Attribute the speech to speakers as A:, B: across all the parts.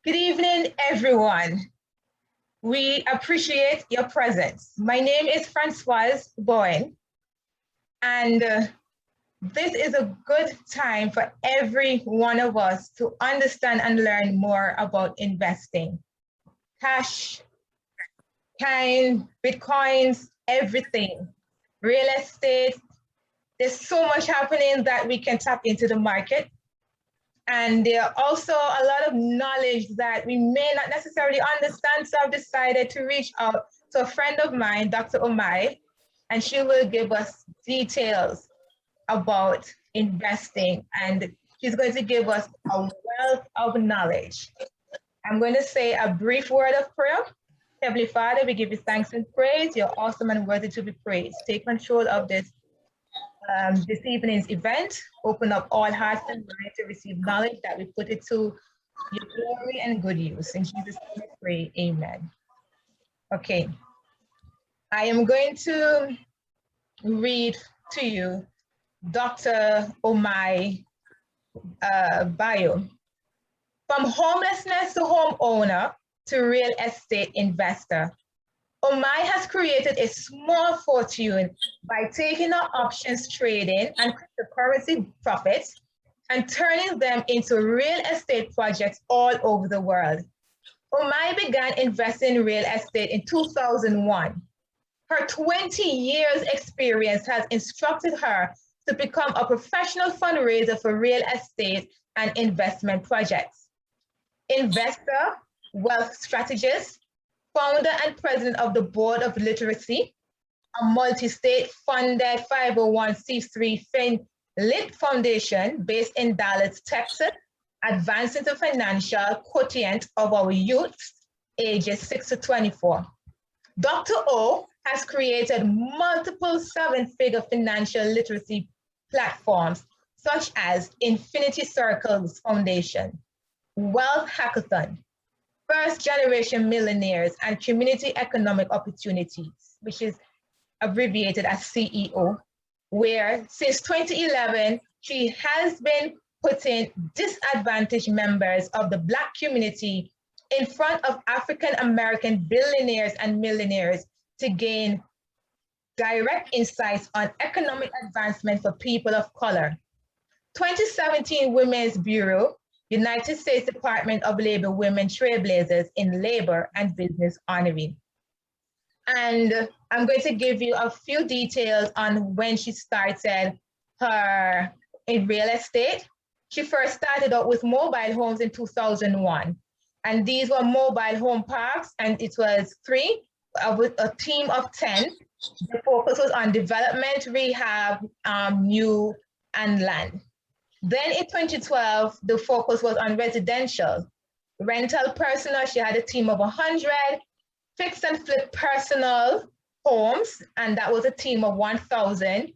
A: Good evening, everyone. We appreciate your presence. My name is Francoise Bowen, and this is a good time for every one of us to understand and learn more about investing. Cash, kind, Bitcoins, everything, real estate. There's so much happening that we can tap into the market. And there are also a lot of knowledge that we may not necessarily understand. So I've decided to reach out to a friend of mine, Dr. Omai, and she will give us details about investing. And she's going to give us a wealth of knowledge. I'm going to say a brief word of prayer. Heavenly Father, we give you thanks and praise. You're awesome and worthy to be praised. Take control of this evening's event. Open up all hearts and minds to receive knowledge that we put it to your glory and good use. In Jesus' name we pray, amen. Okay, I am going to read to you Dr. Omai bio. From homelessness to homeowner to real estate investor, Omai has created a small fortune by taking our options trading and cryptocurrency profits and turning them into real estate projects all over the world. Omai began investing in real estate in 2001. Her 20 years experience has instructed her to become a professional fundraiser for real estate and investment projects. Investor, wealth strategist, founder and president of the Board of Literacy, a multi-state funded 501c3 FinLit Foundation based in Dallas, Texas, advancing the financial quotient of our youth ages 6 to 24. Dr. O has created multiple seven-figure financial literacy platforms such as Infinity Circles Foundation, Wealth Hackathon, First Generation Millionaires, and Community Economic Opportunities, which is abbreviated as CEO, where since 2011, she has been putting disadvantaged members of the Black community in front of African American billionaires and millionaires to gain direct insights on economic advancement for people of color. 2017 Women's Bureau, United States Department of Labor Women Trailblazers in Labor and Business Honoring. And I'm going to give you a few details on when she started her in real estate. She first started out with mobile homes in 2001. And these were mobile home parks, and it was three with a team of 10. The focus was on development, rehab, new and land. Then in 2012, the focus was on residential, rental personal. She had a team of 100, fix and flip personal homes, and that was a team of 1,000.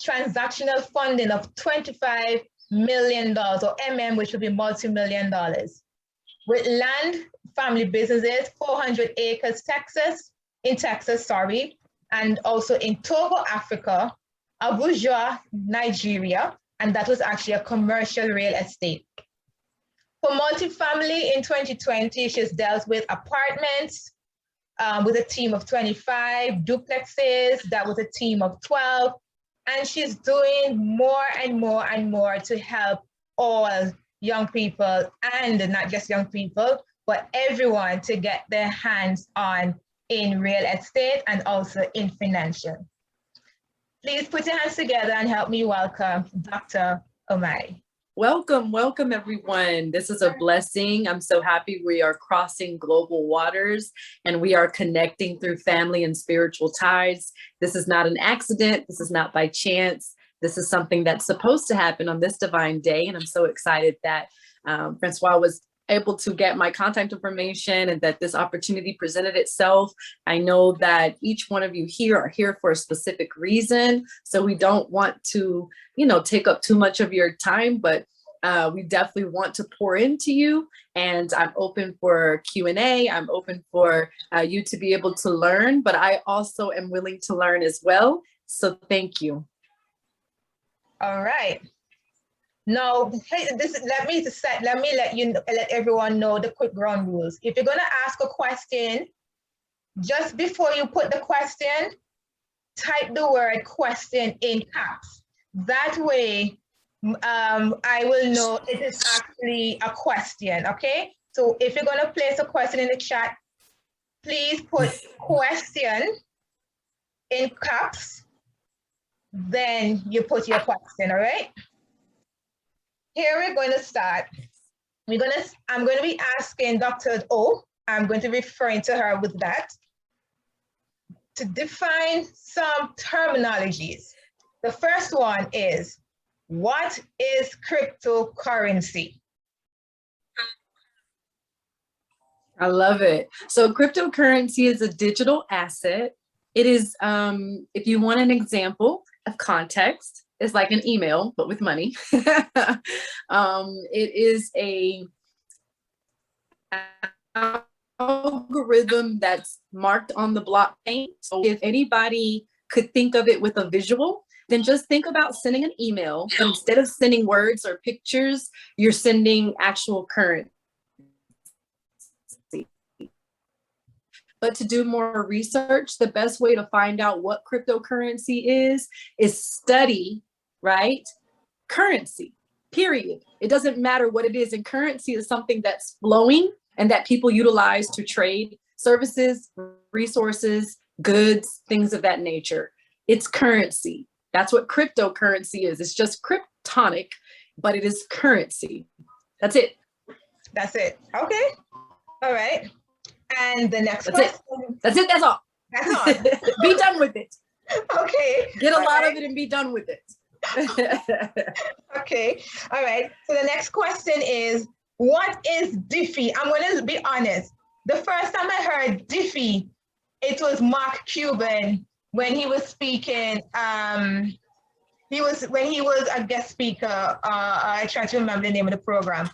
A: Transactional funding of $25 million, or which would be multi-million dollars. With land, family businesses, 400 acres, in Texas, and also in Togo, Africa, Abuja, Nigeria, and that was actually a commercial real estate. For multifamily in 2020, she's dealt with apartments with a team of 25, duplexes, that was a team of 12, and she's doing more and more and more to help all young people, and not just young people, but everyone to get their hands on in real estate and also in financial. Please put your hands together and help me welcome Dr. Omai.
B: Welcome everyone. This is a blessing. I'm so happy we are crossing global waters and we are connecting through family and spiritual ties. This is not an accident. This is not by chance. This is something that's supposed to happen on this divine day. And I'm so excited that Francois was able to get my contact information and that this opportunity presented itself. I know that each one of you here are here for a specific reason. So we don't want to, take up too much of your time, but we definitely want to pour into you. And I'm open for Q&A. I'm open for you to be able to learn, but I also am willing to learn as well. So thank you.
A: All right. Now, hey, let me let everyone know the quick ground rules. If you're gonna ask a question, just before you put the question, type the word question in caps. That way, I will know it is actually a question, okay? So if you're gonna place a question in the chat, please put question in caps, then you put your question, all right? Here we're going to start. I'm going to be asking Dr. O, I'm going to be referring to her with that, to define some terminologies. The first one is, what is cryptocurrency?
B: I love it. So cryptocurrency is a digital asset. It is, if you want an example of context, it's like an email, but with money. It is a algorithm that's marked on the blockchain. So if anybody could think of it with a visual, then just think about sending an email, but instead of sending words or pictures, you're sending actual currency. But to do more research, the best way to find out what cryptocurrency is study, right? Currency, period. It doesn't matter what it is. And currency is something that's flowing and that people utilize to trade services, resources, goods, things of that nature. It's currency. That's what cryptocurrency is. It's just cryptonic, but it is currency. That's it.
A: That's it. Okay. All right. And the next
B: question. That's it. That's all.
A: That's all.
B: Be done with it.
A: Okay.
B: Get a lot of it and be done with it.
A: Okay. All right. So the next question is, what is Diffie? I'm going to be honest. The first time I heard Diffie, it was Mark Cuban when he was speaking. When he was a guest speaker. I try to remember the name of the program,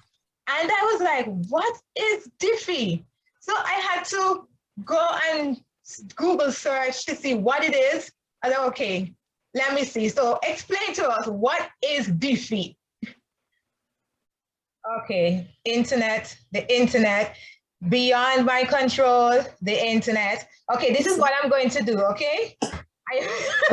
A: and I was like, "What is Diffie?" So I had to go and Google search to see what it is. I thought, okay, let me see. So explain to us, what is Diffie? Okay, the internet, beyond my control, the internet. Okay, this is what I'm going to do, okay? Okay.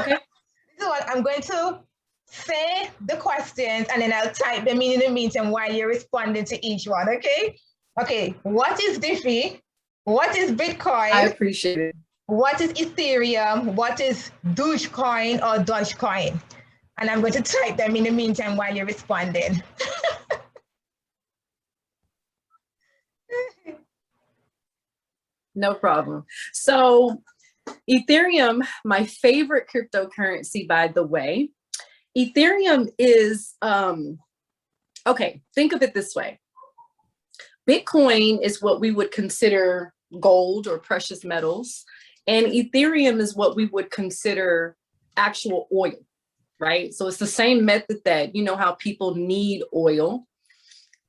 A: This is what I'm going to say the questions and then I'll type them in the meantime while you're responding to each one, okay? Okay, what is Diffie? What is Bitcoin?
B: I appreciate it.
A: What is Ethereum? What is Dogecoin or Dogecoin? And I'm going to type them in the meantime while you're responding.
B: No problem. So Ethereum, my favorite cryptocurrency, by the way. Ethereum is, okay, think of it this way. Bitcoin is what we would consider gold or precious metals, and Ethereum is what we would consider actual oil, right? So it's the same method that, you know, how people need oil.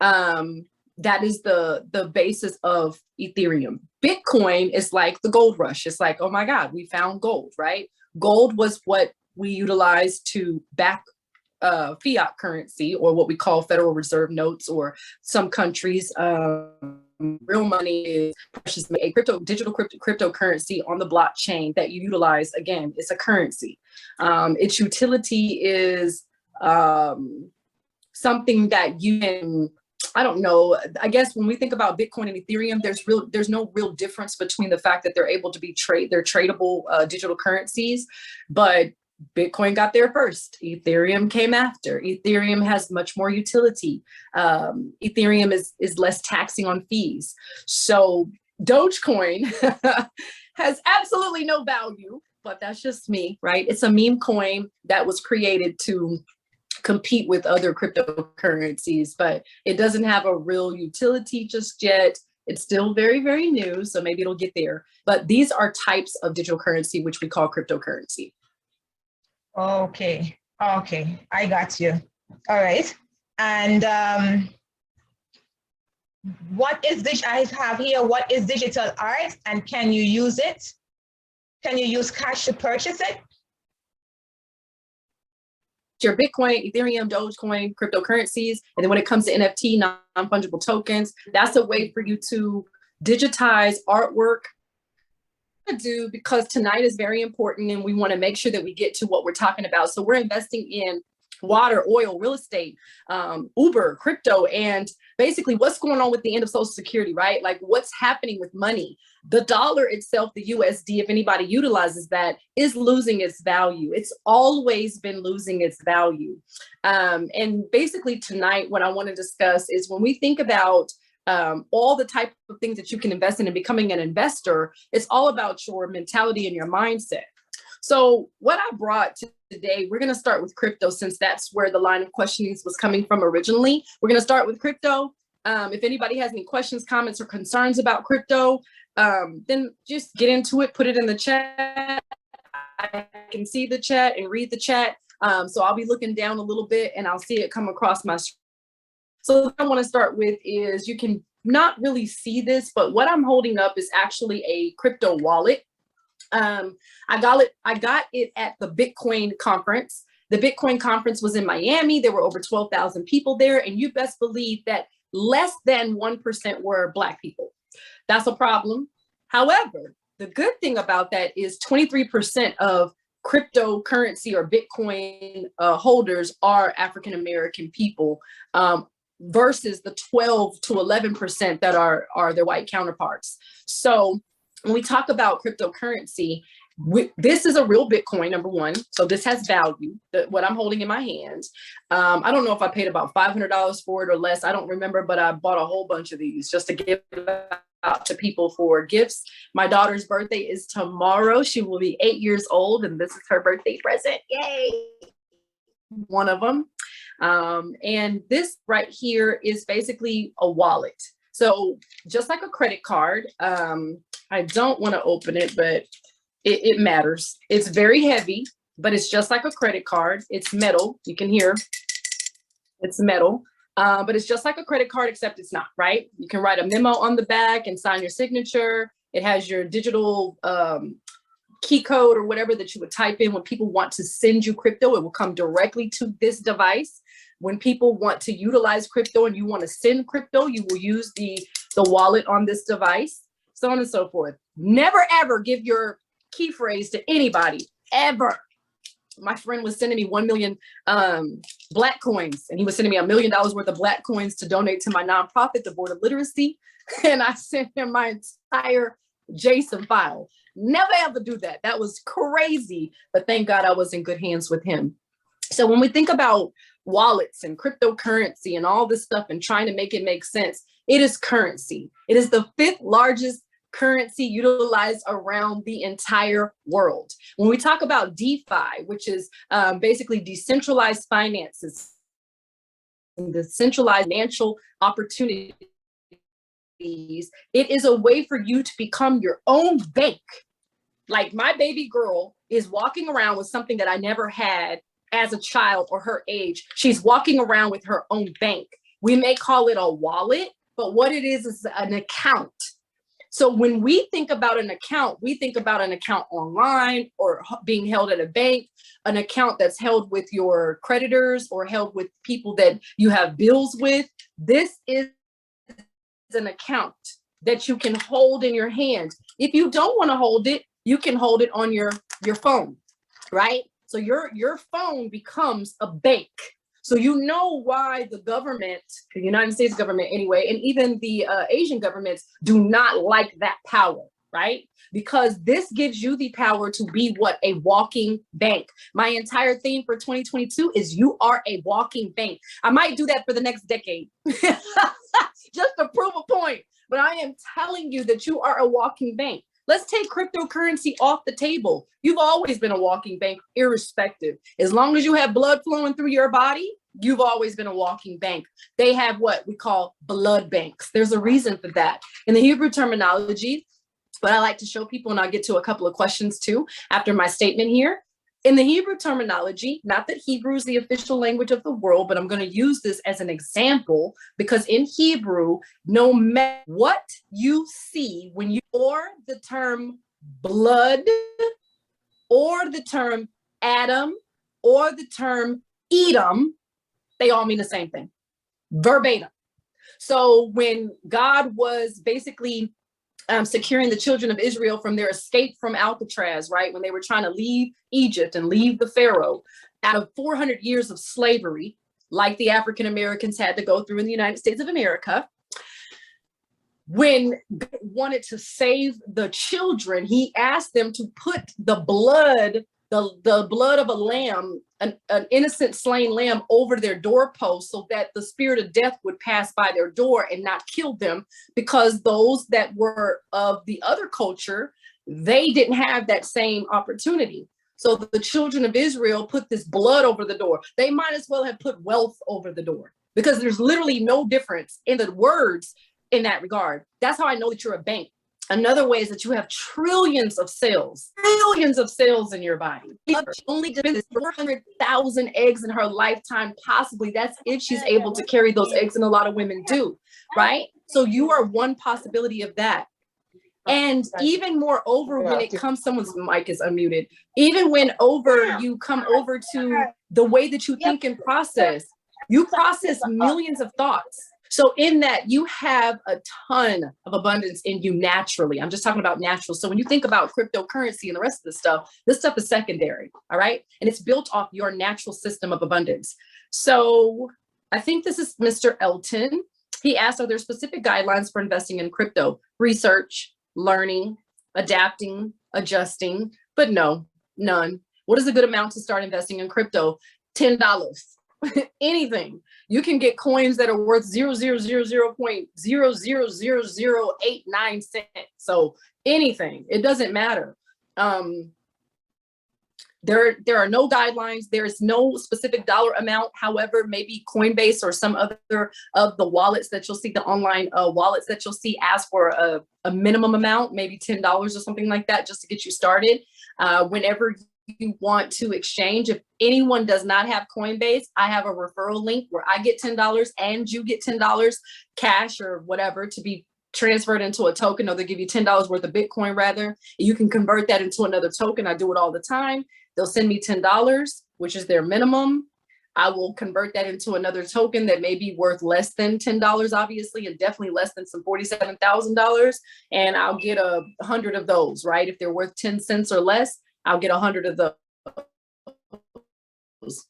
B: That is the basis of Ethereum. Bitcoin is like the gold rush. It's like, oh my God, we found gold, right? Gold was what we utilized to back fiat currency, or what we call Federal Reserve notes, or some countries, real money is precious, a digital cryptocurrency on the blockchain that you utilize. Again, it's a currency. Its utility is something that you can, I don't know, I guess when we think about Bitcoin and Ethereum, there's no real difference between the fact that they're able to be they're tradable digital currencies, but Bitcoin got there first. Ethereum came after. Ethereum has much more utility. Ethereum is less taxing on fees. So Dogecoin has absolutely no value, but that's just me, right? It's a meme coin that was created to compete with other cryptocurrencies, but it doesn't have a real utility just yet. It's still very, very new, so maybe it'll get there. But these are types of digital currency, which we call cryptocurrency.
A: Okay, I got you. All right, and what is this I have here? What is digital art, and can you use it? Can you use cash to purchase it?
B: your Bitcoin, Ethereum, Dogecoin, cryptocurrencies. And then when it comes to NFT, non-fungible tokens, that's a way for you to digitize artwork. Do because tonight is very important and we want to make sure that we get to what we're talking about. So we're investing in water, oil, real estate, Uber, crypto, and basically what's going on with the end of Social Security, right? Like what's happening with money. The dollar itself, the USD, if anybody utilizes that, is losing its value. It's always been losing its value. And basically tonight, what I want to discuss is when we think about all the type of things that you can invest in and becoming an investor, it's all about your mentality and your mindset. So what I brought today, we're going to start with crypto since that's where the line of questionings was coming from originally. We're going to start with crypto. If anybody has any questions, comments, or concerns about crypto, then just get into it, put it in the chat. I can see the chat and read the chat. So I'll be looking down a little bit and I'll see it come across my screen. So what I want to start with is you can not really see this, but what I'm holding up is actually a crypto wallet. I got it at the Bitcoin conference. The Bitcoin conference was in Miami. There were over 12,000 people there. And you best believe that less than 1% were Black people. That's a problem. However, the good thing about that is 23% of cryptocurrency or Bitcoin holders are African-American people. Versus the 12 to 11% that are their white counterparts. So when we talk about cryptocurrency, this is a real Bitcoin, number one. So this has value, what I'm holding in my hands. I don't know if I paid about $500 for it or less. I don't remember, but I bought a whole bunch of these just to give out to people for gifts. My daughter's birthday is tomorrow. She will be 8 years old, and this is her birthday present. Yay! One of them. And this right here is basically a wallet. So just like a credit card, I don't want to open it, but it matters. It's very heavy, but it's just like a credit card. It's metal. You can hear it's metal, but it's just like a credit card, except it's not, right? You can write a memo on the back and sign your signature. It has your digital key code or whatever that you would type in when people want to send you crypto. It will come directly to this device. When people want to utilize crypto and you want to send crypto, you will use the wallet on this device, so on and so forth. Never, ever give your key phrase to anybody, ever. My friend was sending me 1 million Black coins, and he was sending me $1 million worth of Black coins to donate to my nonprofit, the Board of Literacy. And I sent him my entire JSON file. Never, ever do that. That was crazy. But thank God I was in good hands with him. So when we think about wallets and cryptocurrency and all this stuff and trying to make it make sense, it is currency. It is the 5th largest currency utilized around the entire world. When we talk about DeFi, which is basically decentralized finances, decentralized financial opportunities, it is a way for you to become your own bank. Like my baby girl is walking around with something that I never had as a child or her age. She's walking around with her own bank. We may call it a wallet, but what it is an account. So when we think about an account, we think about an account online or being held at a bank, an account that's held with your creditors or held with people that you have bills with. This is an account that you can hold in your hand. If you don't want to hold it, you can hold it on your phone, right? So your phone becomes a bank. So you know why the government, the United States government anyway, and even the Asian governments do not like that power, right? Because this gives you the power to be what? A walking bank. My entire theme for 2022 is you are a walking bank. I might do that for the next decade, just to prove a point. But I am telling you that you are a walking bank. Let's take cryptocurrency off the table. You've always been a walking bank, irrespective. As long as you have blood flowing through your body, you've always been a walking bank. They have what we call blood banks. There's a reason for that. In the Hebrew terminology, what I like to show people, and I'll get to a couple of questions too after my statement here. In the Hebrew terminology, not that Hebrew is the official language of the world, but I'm going to use this as an example because in Hebrew, no matter what you see when you, or the term blood, or the term atom, or the term Edom, they all mean the same thing, verbatim. So when God was basically securing the children of Israel from their escape from Alcatraz, right? When they were trying to leave Egypt and leave the Pharaoh out of 400 years of slavery, like the African Americans had to go through in the United States of America. When God wanted to save the children, he asked them to put the blood, the blood of a lamb, an innocent slain lamb, over their doorpost so that the spirit of death would pass by their door and not kill them, because those that were of the other culture, they didn't have that same opportunity. So the children of Israel put this blood over the door. They might as well have put wealth over the door, because there's literally no difference in the words in that regard. That's how I know that you're a bank. Another way is that you have trillions of cells in your body. Only 400,000 eggs in her lifetime, possibly. That's if she's able to carry those eggs, and a lot of women do, right? So you are one possibility of that. And even moreover, when it comes, someone's mic is unmuted, even when you come over to the way that you think and process, you process millions of thoughts. So in that, you have a ton of abundance in you naturally. I'm just talking about natural. So when you think about cryptocurrency and the rest of this stuff is secondary, all right? And it's built off your natural system of abundance. So I think this is Mr. Elton. He asked, are there specific guidelines for investing in crypto? Research, learning, adapting, adjusting, but no, none. What is a good amount to start investing in crypto? $10. Anything. You can get coins that are worth 0.00000089 cents. So anything, it doesn't matter. There are no guidelines. There is no specific dollar amount. However, maybe Coinbase or some other of the wallets that you'll see, the online wallets that you'll see, ask for a minimum amount, maybe $10 or something like that, just to get you started. Whenever you want to exchange, if anyone does not have Coinbase, I have a referral link where I get $10 and you get $10 cash or whatever to be transferred into a token, or they give you $10 worth of Bitcoin rather. You can convert that into another token. I do it all the time. They'll send me $10, which is their minimum. I will convert that into another token that may be worth less than $10, obviously, and definitely less than some $47,000. And I'll get 100 of those, right? If they're worth 10 cents or less, I'll get 100 of those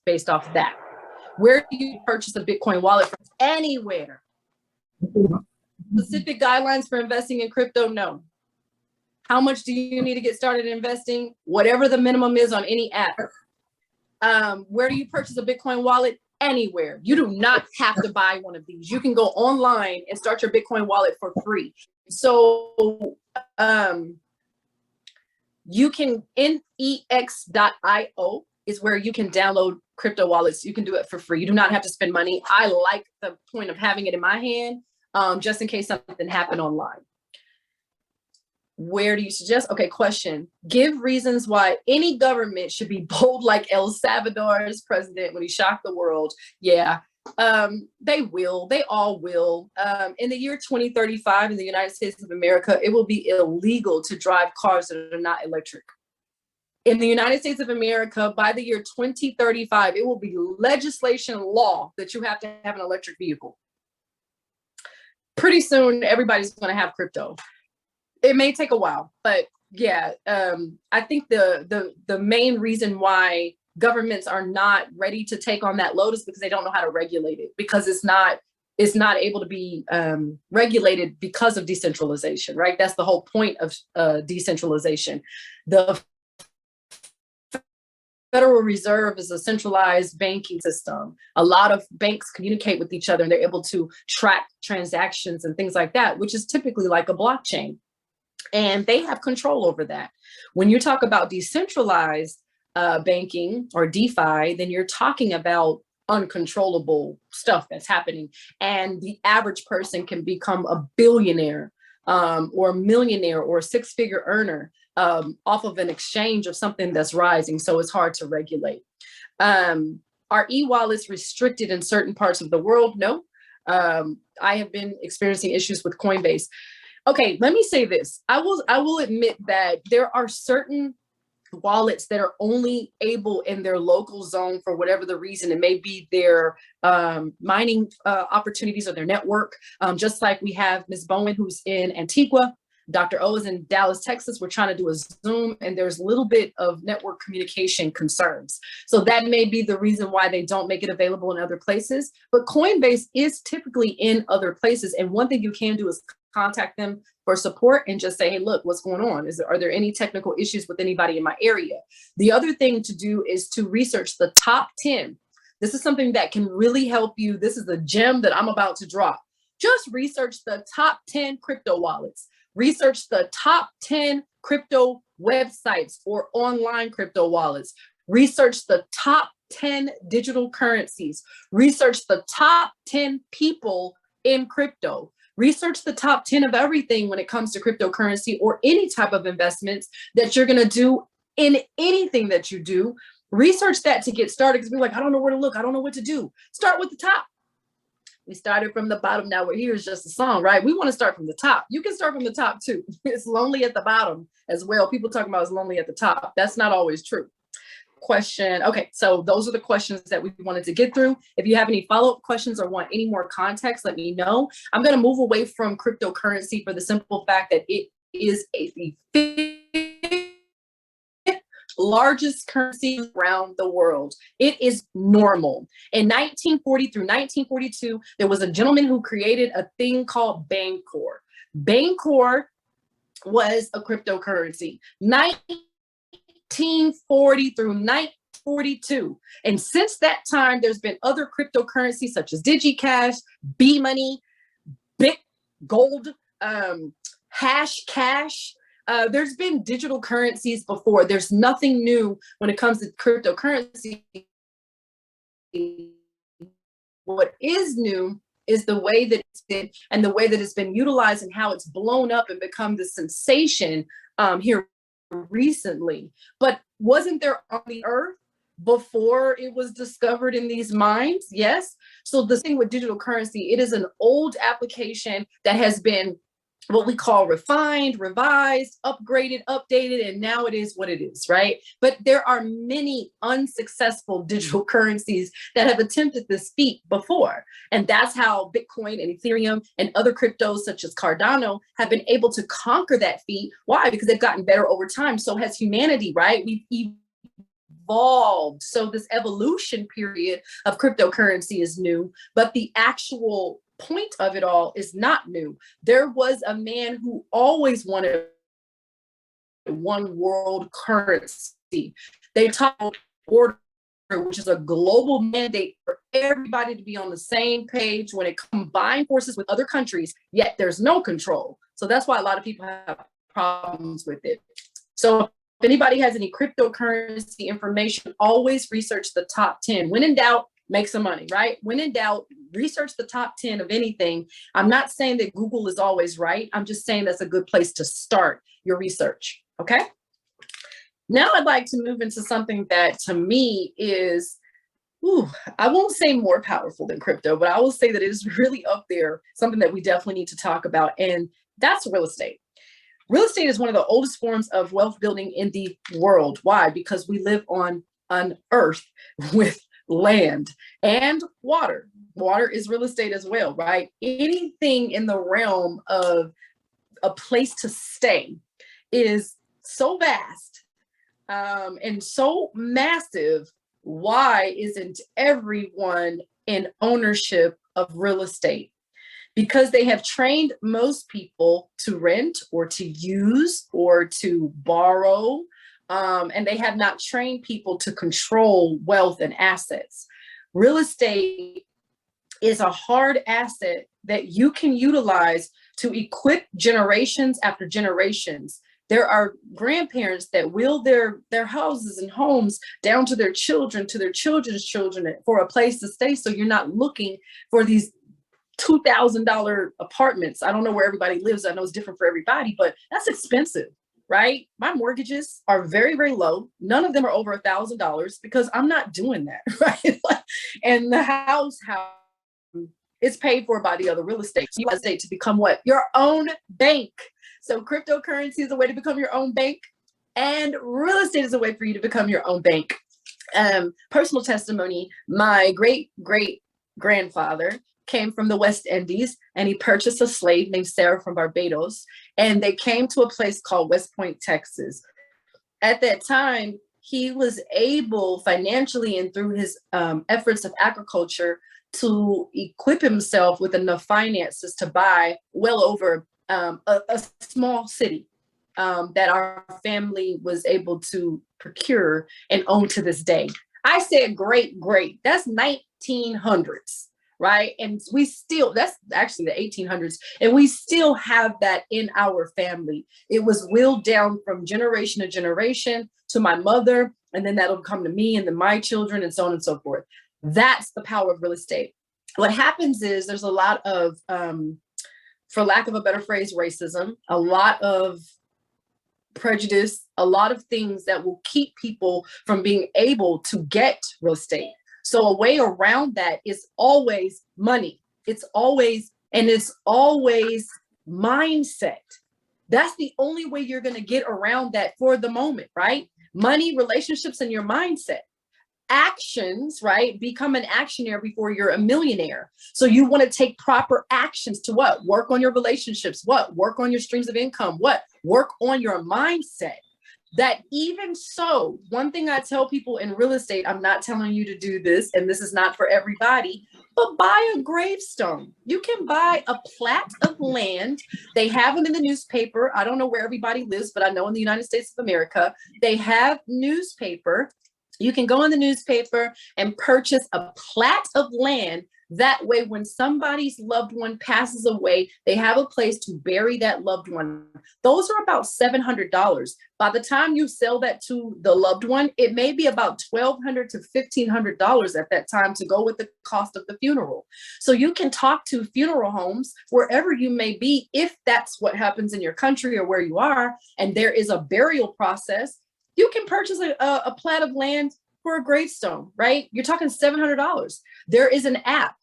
B: based off of that. Where do you purchase a Bitcoin wallet from? Anywhere. Specific guidelines for investing in crypto? No. How much do you need to get started investing? Whatever the minimum is on any app. Where do you purchase a Bitcoin wallet? Anywhere. You do not have to buy one of these. You can go online and start your Bitcoin wallet for free. So you can, nex.io is where you can download crypto wallets. You can do it for free. You do not have to spend money. I like the point of having it in my hand, just in case something happened online. Where do you suggest? Okay, question. Give reasons why any government should be bold like El Salvador's president when he shocked the world. Yeah, they will. They all will. In the year 2035 in the United States of America, it will be illegal to drive cars that are not electric. In the United States of America, by the year 2035, it will be legislation law that you have to have an electric vehicle. Pretty soon, everybody's going to have crypto. It may take a while, but yeah, I think the main reason why governments are not ready to take on that load is because they don't know how to regulate it, because it's not able to be regulated because of decentralization, right? That's the whole point of decentralization. The Federal Reserve is a centralized banking system. A lot of banks communicate with each other and they're able to track transactions and things like that, which is typically like a blockchain. And they have control over that. When you talk about decentralized banking or DeFi, then you're talking about uncontrollable stuff that's happening. And the average person can become a billionaire or a millionaire or a six-figure earner off of an exchange of something that's rising. So it's hard to regulate. Are e-wallets restricted in certain parts of the world? No. I have been experiencing issues with Coinbase. Okay, let me say this. I will admit that there are certain wallets that are only able in their local zone for whatever the reason. It may be their mining opportunities or their network. Just like we have Ms. Bowen, who's in Antigua. Dr. O is in Dallas, Texas. We're trying to do a Zoom, and there's a little bit of network communication concerns. So that may be the reason why they don't make it available in other places. But Coinbase is typically in other places. And one thing you can do is contact them for support and just say, hey, look, what's going on? Are there any technical issues with anybody in my area? The other thing to do is to research the top 10. This is something that can really help you. This is the gem that I'm about to drop. Just research the top 10 crypto wallets. Research the top 10 crypto websites or online crypto wallets. Research the top 10 digital currencies. Research the top 10 people in crypto. Research the top 10 of everything when it comes to cryptocurrency or any type of investments that you're going to do in anything that you do. Research that to get started, because we're like, I don't know where to look. I don't know what to do. Start with the top. We started from the bottom. Now we're here is just a song, right? We want to start from the top. You can start from the top too. It's lonely at the bottom as well. People talking about it's lonely at the top. That's not always true. Question. Okay, so those are the questions that we wanted to get through. If you have any follow-up questions or want any more context, let me know. I'm going to move away from cryptocurrency for the simple fact that it is the largest currency around the world. It is normal. In 1940 through 1942, there was a gentleman who created a thing called Bancor. Bancor was a cryptocurrency. 1940 through 1942. And since that time, there's been other cryptocurrencies such as DigiCash, B-Money, Bit Gold, Hash Cash. There's been digital currencies before. There's nothing new when it comes to cryptocurrency. What is new is the way that it's been and the way that it's been utilized and how it's blown up and become the sensation here recently. But wasn't there on the earth before it was discovered in these mines? Yes. So the thing with digital currency, it is an old application that has been what we call refined, revised, upgraded, updated, and now it is what it is, right? But there are many unsuccessful digital currencies that have attempted this feat before. And that's how Bitcoin and Ethereum and other cryptos such as Cardano have been able to conquer that feat. Why? Because they've gotten better over time. So has humanity, right? We've evolved. So this evolution period of cryptocurrency is new, but the actual point of it all is not new. There was a man who always wanted one world currency. They talk order, which is a global mandate for everybody to be on the same page when it combines forces with other countries, yet there's no control. So that's why a lot of people have problems with it. So if anybody has any cryptocurrency information, always research the top 10. When in doubt, make some money, right? When in doubt, research the top 10 of anything. I'm not saying that Google is always right. I'm just saying that's a good place to start your research, okay? Now I'd like to move into something that to me is, I won't say more powerful than crypto, but I will say that it is really up there, something that we definitely need to talk about, and that's real estate. Real estate is one of the oldest forms of wealth building in the world. Why? Because we live on an earth with land and water. Water is real estate as well, right? Anything in the realm of a place to stay is so vast and so massive. Why isn't everyone in ownership of real estate? Because they have trained most people to rent or to use or to borrow. And they have not trained people to control wealth and assets. Real estate is a hard asset that you can utilize to equip generations after generations. There are grandparents that will their houses and homes down to their children, to their children's children for a place to stay. So you're not looking for these $2,000 apartments. I don't know where everybody lives. I know it's different for everybody, but that's expensive. Right? My mortgages are very, very low. None of them are over $1,000 because I'm not doing that, right? And the house is paid for by the other real estate. So you real estate to become what? Your own bank. So cryptocurrency is a way to become your own bank. And real estate is a way for you to become your own bank. Personal testimony, my great-great-grandfather came from the West Indies, and he purchased a slave named Sarah from Barbados, and they came to a place called West Point, Texas. At that time, he was able financially and through his efforts of agriculture to equip himself with enough finances to buy well over a small city that our family was able to procure and own to this day. I said great, that's 1900s, right? And we still, that's actually the 1800s, and we still have that in our family. It was willed down from generation to generation to my mother, and then that'll come to me and then my children and so on and so forth. That's the power of real estate. What happens is there's a lot of, for lack of a better phrase, racism, a lot of prejudice, a lot of things that will keep people from being able to get real estate. So a way around that is always money. It's always mindset. That's the only way you're going to get around that for the moment, right? Money, relationships, and your mindset. Actions, right? Become an actionaire before you're a millionaire. So you want to take proper actions to what? Work on your relationships. What? Work on your streams of income. What? Work on your mindset. That even so, one thing I tell people in real estate, I'm not telling you to do this, and this is not for everybody, but buy a gravestone. You can buy a plat of land. They have them in the newspaper. I don't know where everybody lives, but I know in the United States of America, they have newspaper. You can go in the newspaper and purchase a plat of land. That way, when somebody's loved one passes away, they have a place to bury that loved one. Those are about $700. By the time you sell that to the loved one, it may be about $1,200 to $1,500 at that time to go with the cost of the funeral. So you can talk to funeral homes wherever you may be, if that's what happens in your country or where you are, and there is a burial process. You can purchase a plat of land for a gravestone, right? You're talking $700. There is an app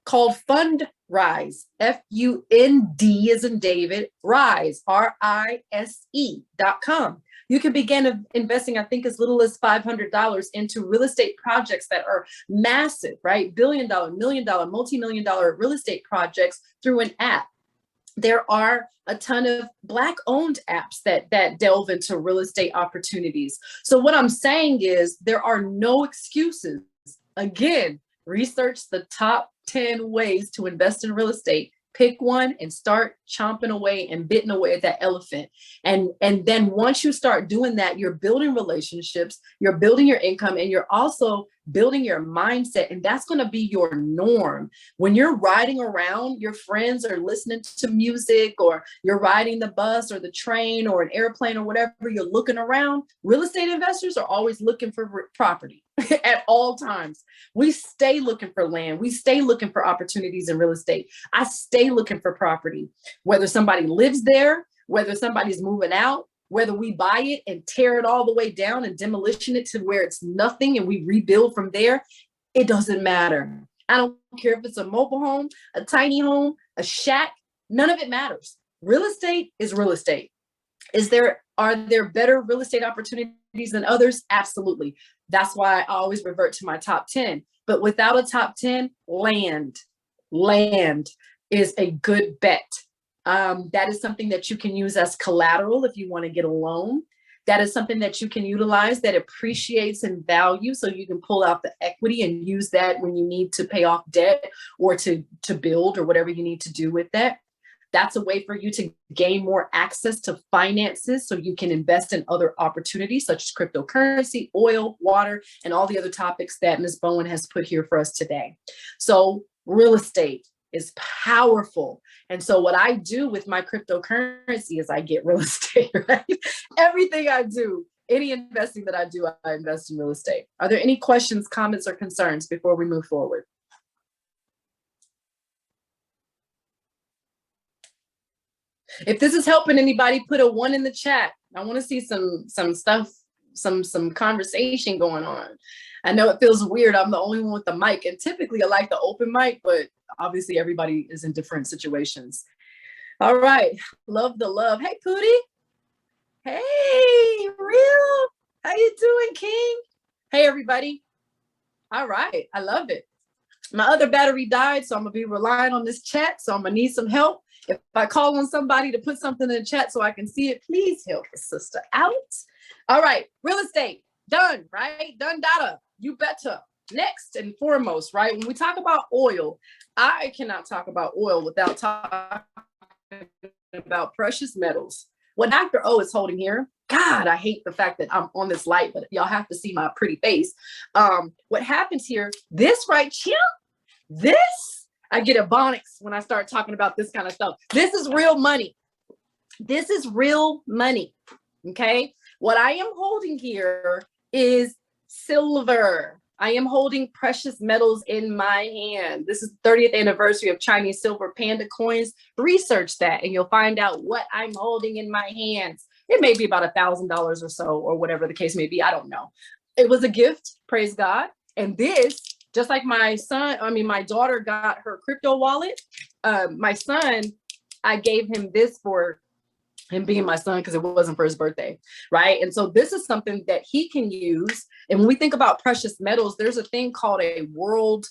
B: called Fundrise, F-U-N-D as in David, Rise, R-I-S-E.com. You can begin investing, I think, as little as $500 into real estate projects that are massive, right? $1 billion, $1 million, multi-million-dollar real estate projects through an app. There are a ton of Black-owned apps that delve into real estate opportunities. So what I'm saying is there are no excuses. Again, research the top 10 ways to invest in real estate. Pick one and start chomping away and biting away at that elephant. And then once you start doing that, you're building relationships, you're building your income, and you're also building your mindset. And that's going to be your norm. When you're riding around, your friends are listening to music, or you're riding the bus or the train or an airplane or whatever, you're looking around. Real estate investors are always looking for property at all times. We stay looking for land. We stay looking for opportunities in real estate. I stay looking for property, whether somebody lives there, whether somebody's moving out, whether we buy it and tear it all the way down and demolition it to where it's nothing and we rebuild from there. It doesn't matter. I don't care if it's a mobile home, a tiny home, a shack, none of it matters. Real estate is real estate. Are there better real estate opportunities than others? Absolutely. That's why I always revert to my top 10. But without a top 10, land is a good bet. That is something that you can use as collateral if you want to get a loan. That is something that you can utilize that appreciates in value, so you can pull out the equity and use that when you need to pay off debt or to build or whatever you need to do with that. That's a way for you to gain more access to finances so you can invest in other opportunities such as cryptocurrency, oil, water, and all the other topics that Ms. Bowen has put here for us today. So real estate is powerful. And so what I do with my cryptocurrency is I get real estate, right? Everything I do, any investing that I do, I invest in real estate. Are there any questions, comments, or concerns before we move forward? If this is helping anybody, put a 1 in the chat. I want to see some stuff, some conversation going on. I know it feels weird. I'm the only one with the mic, and typically I like the open mic, but obviously everybody is in different situations. All right. Love the love. Hey, Pootie. Hey, Real. How you doing, King? Hey, everybody. All right. I love it. My other battery died, so I'm going to be relying on this chat. So I'm going to need some help. If I call on somebody to put something in the chat so I can see it, please help a sister out. All right. Real estate. Done, right? Done data. You better. Next and foremost, right? When we talk about oil, I cannot talk about oil without talking about precious metals. What Dr. O is holding here, God, I hate the fact that I'm on this light, but y'all have to see my pretty face. What happens here, this right here, this, I get ebonics when I start talking about this kind of stuff. This is real money. This is real money, okay? What I am holding here is silver. I am holding precious metals in my hand. This is the 30th anniversary of Chinese silver panda coins. Research that and you'll find out what I'm holding in my hands. It may be about $1,000 or so, or whatever the case may be. I don't know. It was a gift, praise God. And this, just like my daughter got her crypto wallet. My son, I gave him this for him being my son because it wasn't for his birthday, right? And so this is something that he can use. And when we think about precious metals, there's a thing called a world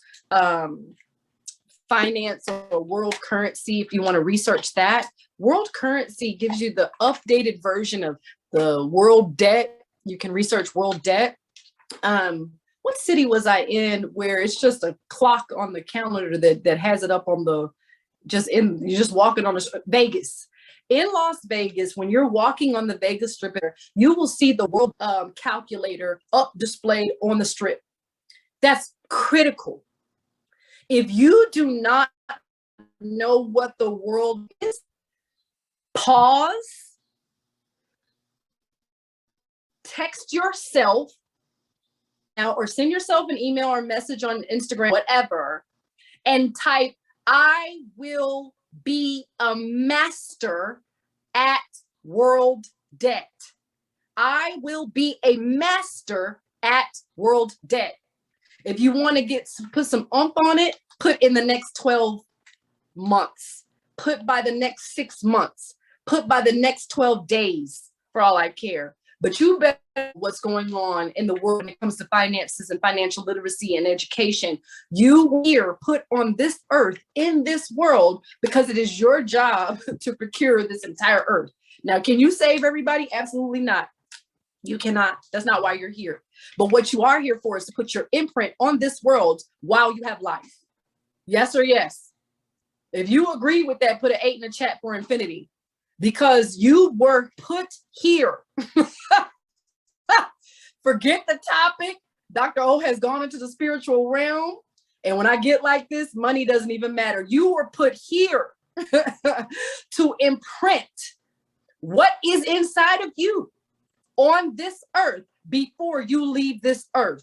B: finance or world currency. If you want to research that, world currency gives you the updated version of the world debt. You can research world debt. What city was I in where it's just a clock on the calendar that has it up on the, you're just walking on Vegas. In Las Vegas, when you're walking on the Vegas Strip, you will see the world calculator up displayed on the strip. That's critical. If you do not know what the world is, pause, text yourself now, or send yourself an email or message on Instagram, whatever, and type, I will be a master at world debt. I will be a master at world debt. If you want to put some oomph on it, put in the next 12 months, put by the next 6 months, put by the next 12 days, for all I care. But you bet what's going on in the world when it comes to finances and financial literacy and education. You here put on this earth in this world because it is your job to procure this entire earth. Now, can you save everybody? Absolutely not. You cannot. That's not why you're here. But what you are here for is to put your imprint on this world while you have life. Yes or yes? If you agree with that, put an 8 in the chat for infinity. Because you were put here. Forget the topic. Dr. O has gone into the spiritual realm. And when I get like this, money doesn't even matter. You were put here to imprint what is inside of you on this earth before you leave this earth.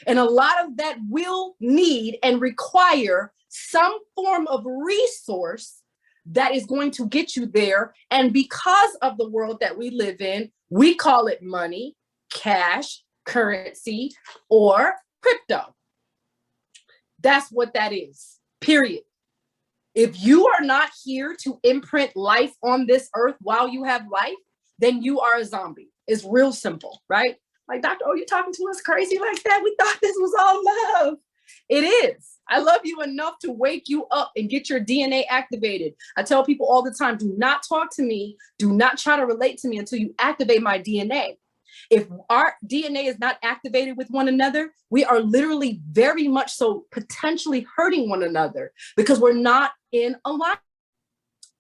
B: And a lot of that will need and require some form of resource that is going to get you there. And because of the world that we live in, we call it money, cash, currency, or crypto. That's what that is, period. If you are not here to imprint life on this earth while you have life, then you are a zombie. It's real simple, right? Like, Dr. Oh, you're talking to us crazy like that? We thought this was all love. It is. I love you enough to wake you up and get your DNA activated. I tell people all the time, do not talk to me. Do not try to relate to me until you activate my DNA. If our DNA is not activated with one another, we are literally very much so potentially hurting one another because we're not in alignment.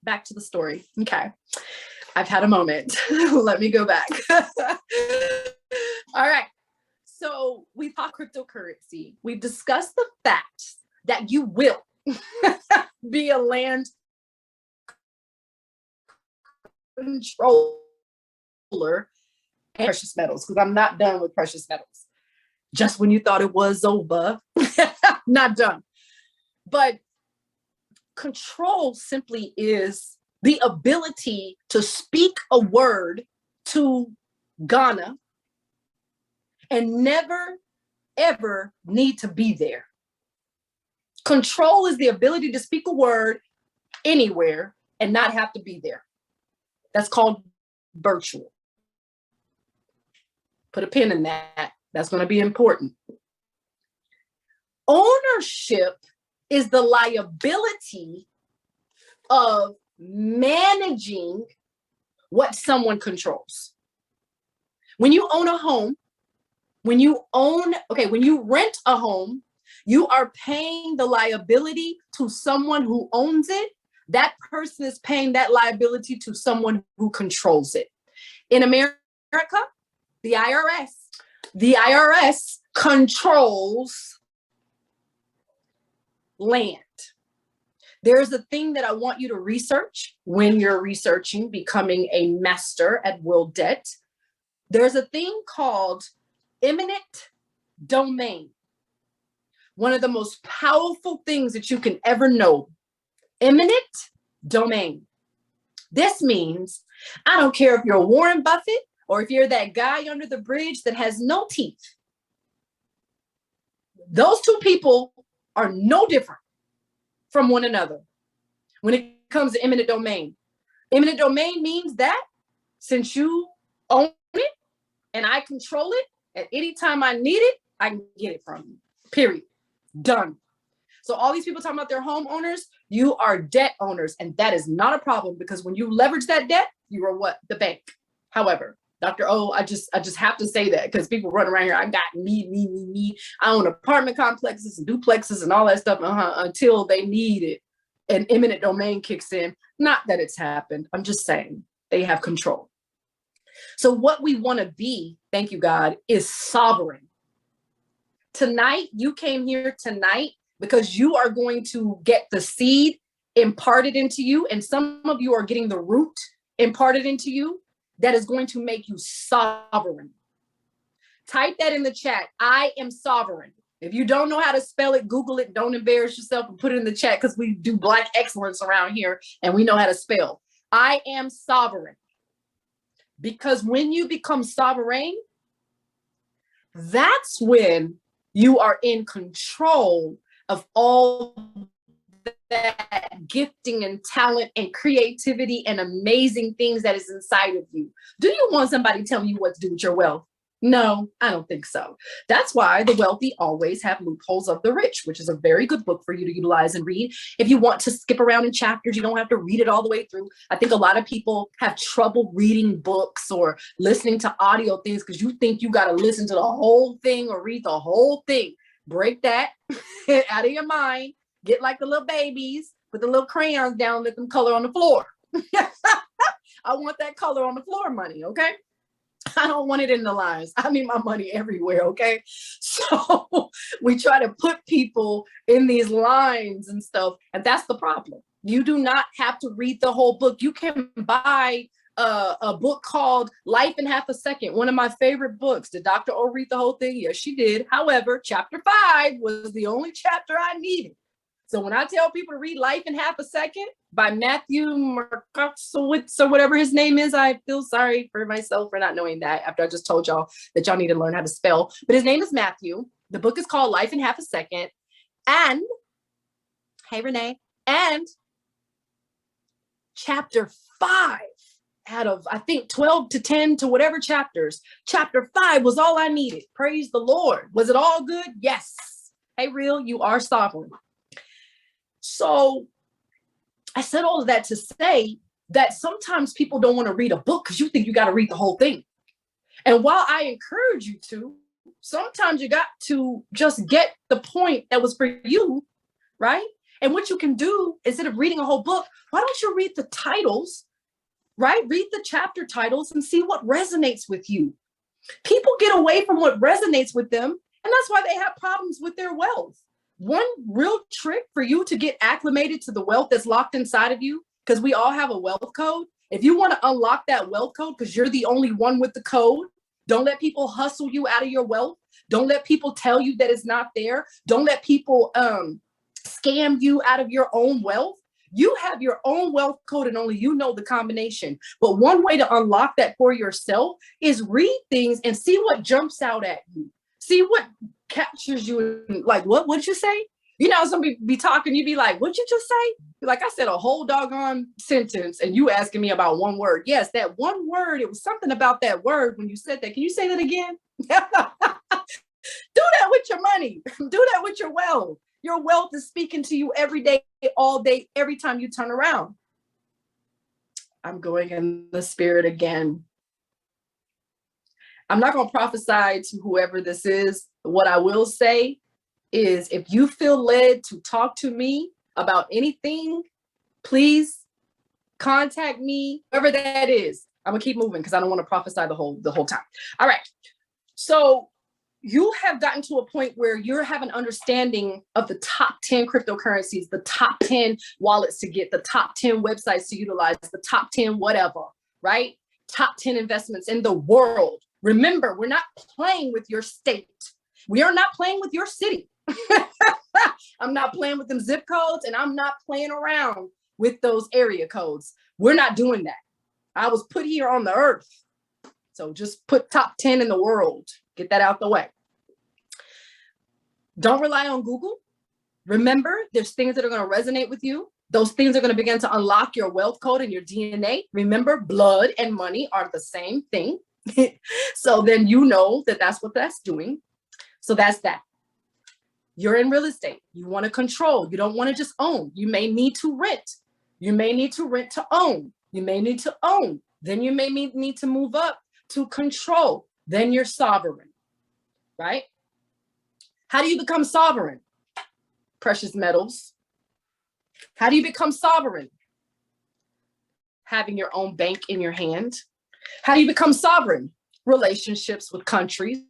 B: Back to the story. Okay. I've had a moment. Let me go back. All right. So we've talked cryptocurrency. We've discussed the fact that you will be a land controller and precious metals, because I'm not done with precious metals. Just when you thought it was over, not done. But control simply is the ability to speak a word to Ghana and never, ever need to be there. Control is the ability to speak a word anywhere and not have to be there. That's called virtual. Put a pin in that. That's going to be important. Ownership is the liability of managing what someone controls. When you own a home, when you rent a home, you are paying the liability to someone who owns it. That person is paying that liability to someone who controls it. In America, the IRS controls land. There's a thing that I want you to research when you're researching becoming a master at world debt. There's a thing called eminent domain. One of the most powerful things that you can ever know, eminent domain. This means I don't care if you're Warren Buffett or if you're that guy under the bridge that has no teeth. Those two people are no different from one another when it comes to eminent domain. Eminent domain means that since you own it and I control it, at any time I need it, I can get it from you. Period. Done. So all these people talking about their homeowners, you are debt owners, and that is not a problem because when you leverage that debt, you are what? The bank. However, Dr. O, I just have to say that because people run around here. I got me. I own apartment complexes and duplexes and all that stuff until they need it. And eminent domain kicks in. Not that it's happened. I'm just saying they have control. So what we want to be, thank you, God, is sovereign. Tonight, you came here tonight because you are going to get the seed imparted into you. And some of you are getting the root imparted into you that is going to make you sovereign. Type that in the chat. I am sovereign. If you don't know how to spell it, Google it. Don't embarrass yourself and put it in the chat because we do Black excellence around here and we know how to spell. I am sovereign. Because when you become sovereign, that's when you are in control of all that gifting and talent and creativity and amazing things that is inside of you. Do you want somebody telling you what to do with your wealth? No, I don't think so. That's why the wealthy always have loopholes of the rich, which is a very good book for you to utilize and read. If you want to skip around in chapters, you don't have to read it all the way through. I think a lot of people have trouble reading books or listening to audio things because you think you got to listen to the whole thing or read the whole thing. Break that out of your mind. Get like the little babies, put the little crayons down, let them color on the floor. I want that color on the floor money, okay? I don't want it in the lines. I need my money everywhere, okay? So we try to put people in these lines and stuff, and that's the problem. You do not have to read the whole book. You can buy a book called Life in Half a Second, one of my favorite books. Did Dr. O read the whole thing? Yes, she did. However, chapter 5 was the only chapter I needed. So when I tell people to read Life in Half a Second by Matthew Markowitz or whatever his name is, I feel sorry for myself for not knowing that after I just told y'all that y'all need to learn how to spell. But his name is Matthew. The book is called Life in Half a Second. And, hey, Renee, and chapter 5 out of, I think, 12 to 10 to whatever chapters, chapter 5 was all I needed. Praise the Lord. Was it all good? Yes. Hey, real, you are sovereign. So I said all of that to say that sometimes people don't want to read a book because you think you got to read the whole thing. And while I encourage you to, sometimes you got to just get the point that was for you, right? And what you can do, instead of reading a whole book, why don't you read the titles, right? Read the chapter titles and see what resonates with you. People get away from what resonates with them, and that's why they have problems with their wealth. One real trick for you to get acclimated to the wealth that's locked inside of you, because we all have a wealth code. If you want to unlock that wealth code, because you're the only one with the code, don't let people hustle you out of your wealth. Don't let people tell you that it's not there. Don't let people scam you out of your own wealth. You have your own wealth code and only you know the combination. But one way to unlock that for yourself is read things and see what jumps out at you. See what captures you. Like, what would you say? You know, some people be talking, you be like, what'd you just say? Like, I said a whole doggone sentence and you asking me about one word. Yes, that one word, it was something about that word when you said that. Can you say that again? Do that with your money. Do that with your wealth. Your wealth is speaking to you every day, all day, every time you turn around. I'm going in the spirit again. I'm not going to prophesy to whoever this is. What I will say is if you feel led to talk to me about anything, please contact me, whoever that is. I'm gonna keep moving because I don't want to prophesy the whole time. All right. So you have gotten to a point where you have an understanding of the top 10 cryptocurrencies, the top 10 wallets to get, the top 10 websites to utilize, the top 10 whatever, right? Top 10 investments in the world. Remember, we're not playing with your state. We are not playing with your city. I'm not playing with them zip codes, and I'm not playing around with those area codes. We're not doing that. I was put here on the earth. So just put top 10 in the world. Get that out the way. Don't rely on Google. Remember, there's things that are going to resonate with you. Those things are going to begin to unlock your wealth code and your DNA. Remember, blood and money are the same thing. So then you know that that's what that's doing. So that's that. You're in real estate. You want to control. You don't want to just own. You may need to rent. You may need to rent to own. You may need to own. Then you may need to move up to control. Then you're sovereign, right? How do you become sovereign? Precious metals. How do you become sovereign? Having your own bank in your hand. How do you become sovereign? Relationships with countries.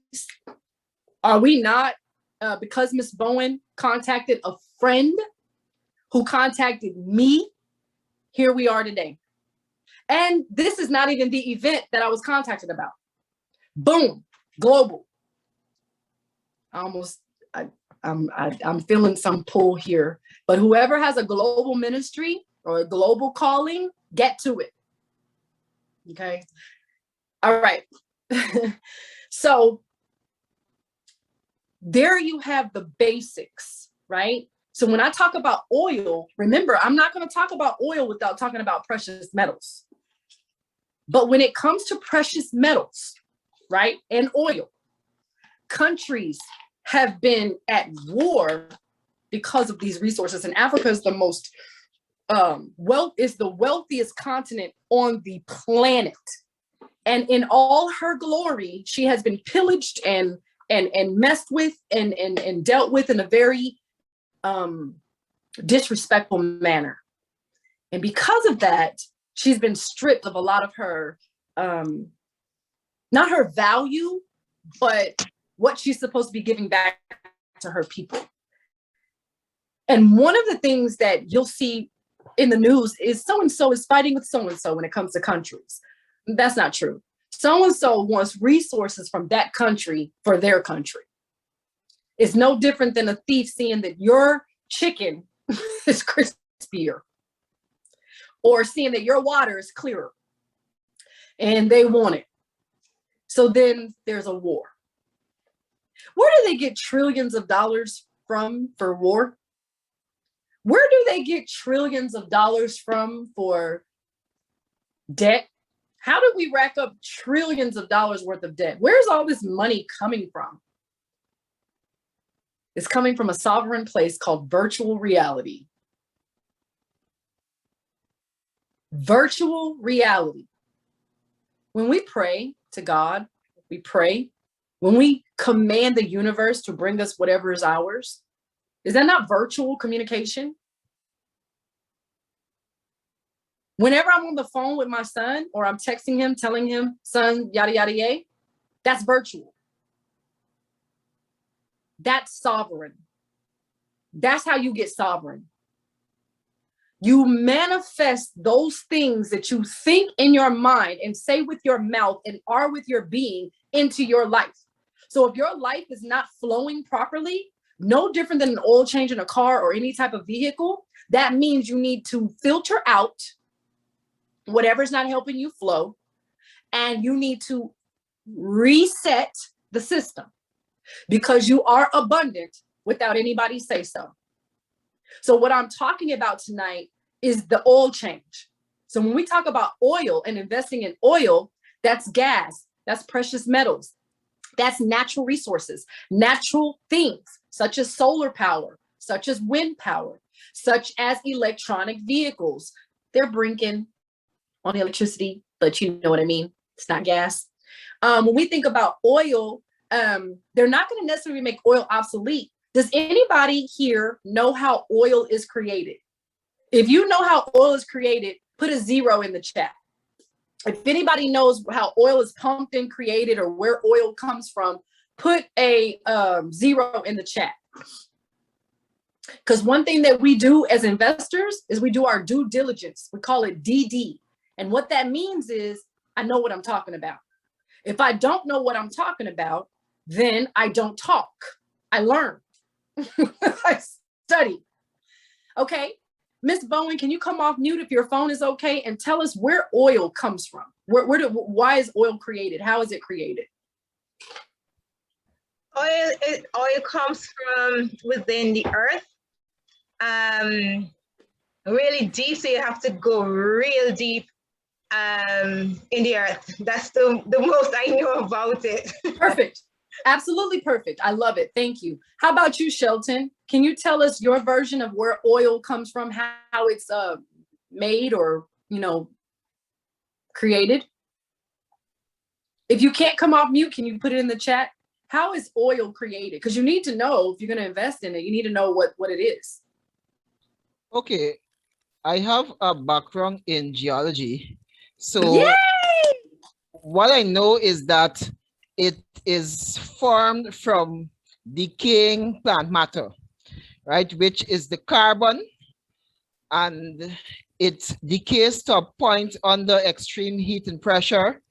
B: Are we not, because Miss Bowen contacted a friend who contacted me, here we are today. And this is not even the event that I was contacted about. Boom, global. I'm feeling some pull here, but whoever has a global ministry or a global calling, get to it. Okay. All right. So there you have the basics, right? So when I talk about oil, remember, I'm not going to talk about oil without talking about precious metals. But when it comes to precious metals, right, and oil, countries have been at war because of these resources. And Africa is the most the wealthiest continent on the planet. And in all her glory, she has been pillaged and messed with and dealt with in a very disrespectful manner. And because of that, she's been stripped of a lot of her, not her value, but what she's supposed to be giving back to her people. And one of the things that you'll see in the news is so-and-so is fighting with so-and-so when it comes to countries. That's not true. So-and-so wants resources from that country for their country. It's no different than a thief seeing that your chicken is crispier or seeing that your water is clearer and they want it. So then there's a war. Where do they get trillions of dollars from for war? Where do they get trillions of dollars from for debt? How do we rack up trillions of dollars worth of debt? Where's all this money coming from? It's coming from a sovereign place called virtual reality. Virtual reality. When we pray to God, we pray. When we command the universe to bring us whatever is ours, is that not virtual communication? Whenever I'm on the phone with my son or I'm texting him, telling him, son, yada, yada, yay, that's virtual. That's sovereign. That's how you get sovereign. You manifest those things that you think in your mind and say with your mouth and are with your being into your life. So if your life is not flowing properly, no different than an oil change in a car or any type of vehicle, that means you need to filter out whatever's not helping you flow, and you need to reset the system because you are abundant without anybody say so. So what I'm talking about tonight is the oil change. So when we talk about oil and investing in oil, that's gas, that's precious metals, that's natural resources, natural things such as solar power, such as wind power, such as electronic vehicles. They're brinking on electricity, but you know what I mean. It's not gas. When we think about oil, they're not going to necessarily make oil obsolete. Does anybody here know how oil is created? If you know how oil is created, put a 0 in the chat. If anybody knows how oil is pumped and created or where oil comes from, put a 0 in the chat. Because one thing that we do as investors is we do our due diligence. We call it DD. And what that means is I know what I'm talking about. If I don't know what I'm talking about, then I don't talk. I learn. I study. Okay. Miss Bowen, can you come off mute if your phone is okay and tell us where oil comes from? Why is oil created? How is it created?
A: Oil comes from within the earth. Really deep, so you have to go real deep in the earth. That's the most I know about it.
B: Perfect. Absolutely perfect. I love it. Thank you. How about you, Shelton? Can you tell us your version of where oil comes from, how it's made or, created? If you can't come off mute, can you put it in the chat? How is oil created? Because you need to know, if you're going to invest in it, you need to know what it is.
C: Okay. I have a background in geology. So
B: Yay!
C: What I know is that it is formed from decaying plant matter, right? Which is the carbon, and it decays to a point under extreme heat and pressure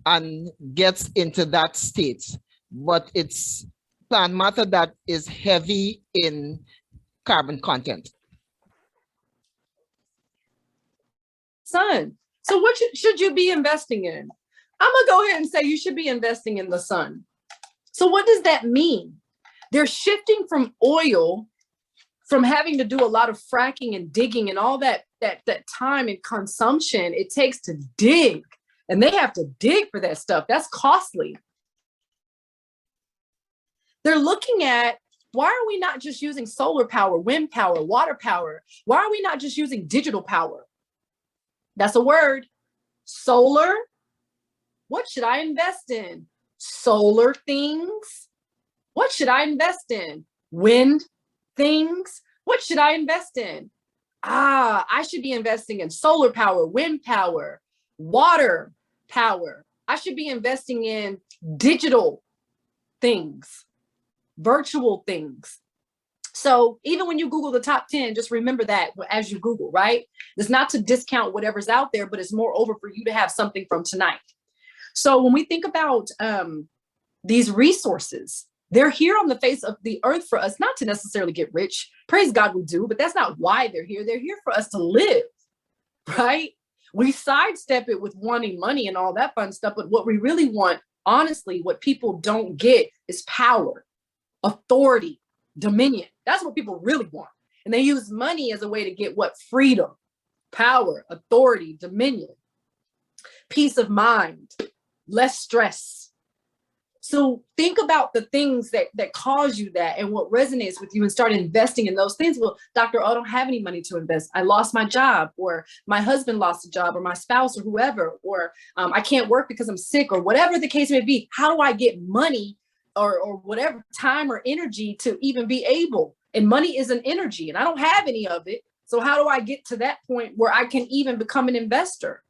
C: and gets into that state. But it's plant matter that is heavy in carbon content.
B: Sun. So what should you be investing in? I'm going to go ahead and say you should be investing in the sun. So what does that mean? They're shifting from oil, from having to do a lot of fracking and digging and all that time and consumption it takes to dig. And they have to dig for that stuff. That's costly. They're looking at, why are we not just using solar power, wind power, water power? Why are we not just using digital power? That's a word. Solar. What should I invest in? Solar things. What should I invest in? Wind things. What should I invest in? I should be investing in solar power, wind power, water power. I should be investing in digital things, virtual things. So even when you Google the top 10, just remember that as you Google, right? It's not to discount whatever's out there, but it's more over for you to have something from tonight. So when we think about these resources, they're here on the face of the earth for us, not to necessarily get rich. Praise God we do, but that's not why they're here. They're here for us to live, right? We sidestep it with wanting money and all that fun stuff, but what we really want, honestly, what people don't get is power, authority, dominion. That's what people really want. And they use money as a way to get what? Freedom, power, authority, dominion, peace of mind, less stress. So think about the things that cause you that and what resonates with you and start investing in those things. Well, doctor, I don't have any money to invest. I lost my job, or my husband lost a job, or my spouse, or whoever, or I can't work because I'm sick, or whatever the case may be. How do I get money or whatever time or energy to even be able? And money is an energy and I don't have any of it. So how do I get to that point where I can even become an investor?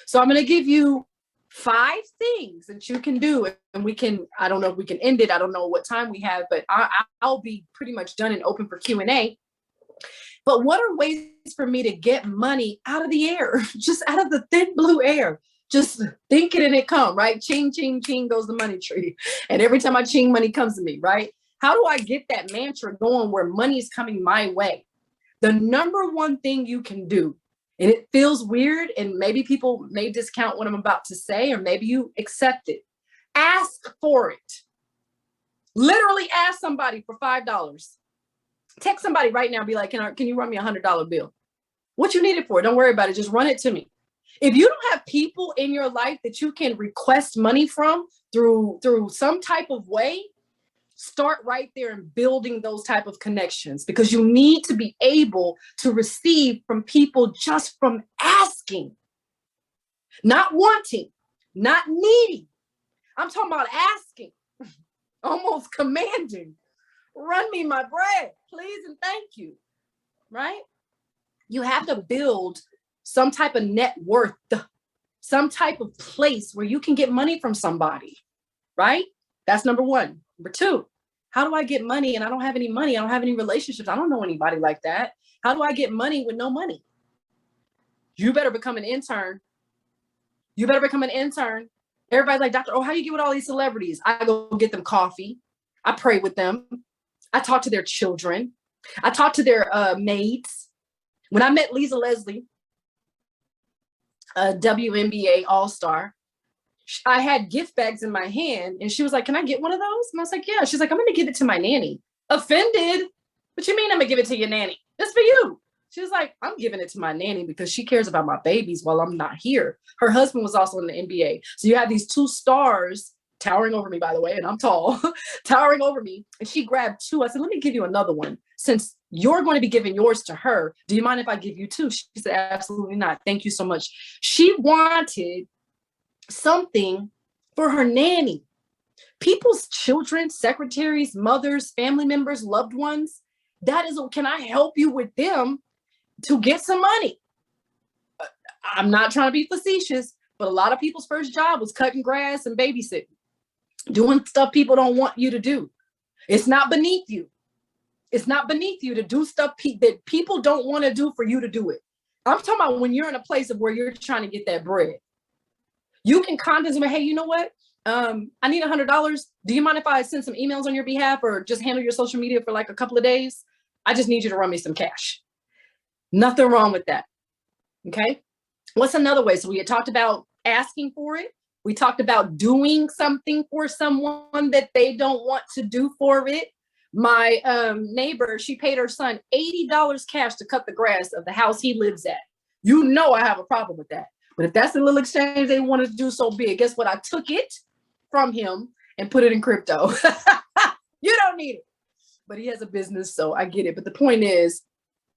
B: So I'm going to give you 5 things that you can do, and we can, I don't know if we can end it. I don't know what time we have, but I'll be pretty much done and open for Q&A. But what are ways for me to get money out of the air, just out of the thin blue air? Just think it and it come, right? Ching, ching, ching goes the money tree. And every time I ching, money comes to me, right? How do I get that mantra going where money is coming my way? The number one thing you can do, and it feels weird, and maybe people may discount what I'm about to say, or maybe you accept it. Ask for it. Literally ask somebody for $5. Text somebody right now and be like, can you run me $100 bill? What you need it for? Don't worry about it. Just run it to me. If you don't have people in your life that you can request money from through some type of way, start right there and building those type of connections, because you need to be able to receive from people just from asking, not wanting, not needing. I'm talking about asking, almost commanding. Run me my bread, please and thank you, right? You have to build some type of net worth, some type of place where you can get money from somebody, right? That's number one. Number two, how do I get money and I don't have any money? I don't have any relationships. I don't know anybody like that. How do I get money with no money? You better become an intern. You better become an intern. Everybody's like, Doctor, how do you get with all these celebrities? I go get them coffee. I pray with them. I talk to their children. I talk to their maids. When I met Lisa Leslie, a WNBA All-Star, I had gift bags in my hand and she was like, can I get one of those? And I was like, yeah. She's like, I'm going to give it to my nanny. Offended. What you mean I'm going to give it to your nanny? That's for you. She was like, I'm giving it to my nanny because she cares about my babies while I'm not here. Her husband was also in the NBA. So you have these two stars towering over me, by the way, and I'm tall, towering over me. And she grabbed two. I said, let me give you another one. Since you're going to be giving yours to her, do you mind if I give you two? She said, absolutely not. Thank you so much. She wanted something for her nanny. People's children, secretaries, mothers, family members, loved ones. That is, can I help you with them to get some money? I'm not trying to be facetious, but a lot of people's first job was cutting grass and babysitting, doing stuff people don't want you to do. It's not beneath you. It's not beneath you to do stuff that people don't want to do for you to do it. I'm talking about when you're in a place of where you're trying to get that bread. You can contact them, hey, you know what? I need $100. Do you mind if I send some emails on your behalf or just handle your social media for like a couple of days? I just need you to run me some cash. Nothing wrong with that. Okay. What's another way? So we had talked about asking for it. We talked about doing something for someone that they don't want to do for it. My neighbor, she paid her son $80 cash to cut the grass of the house he lives at. You know I have a problem with that. But if that's the little exchange they wanted to do, so big. Guess what? I took it from him and put it in crypto. You don't need it. But he has a business, so I get it. But the point is,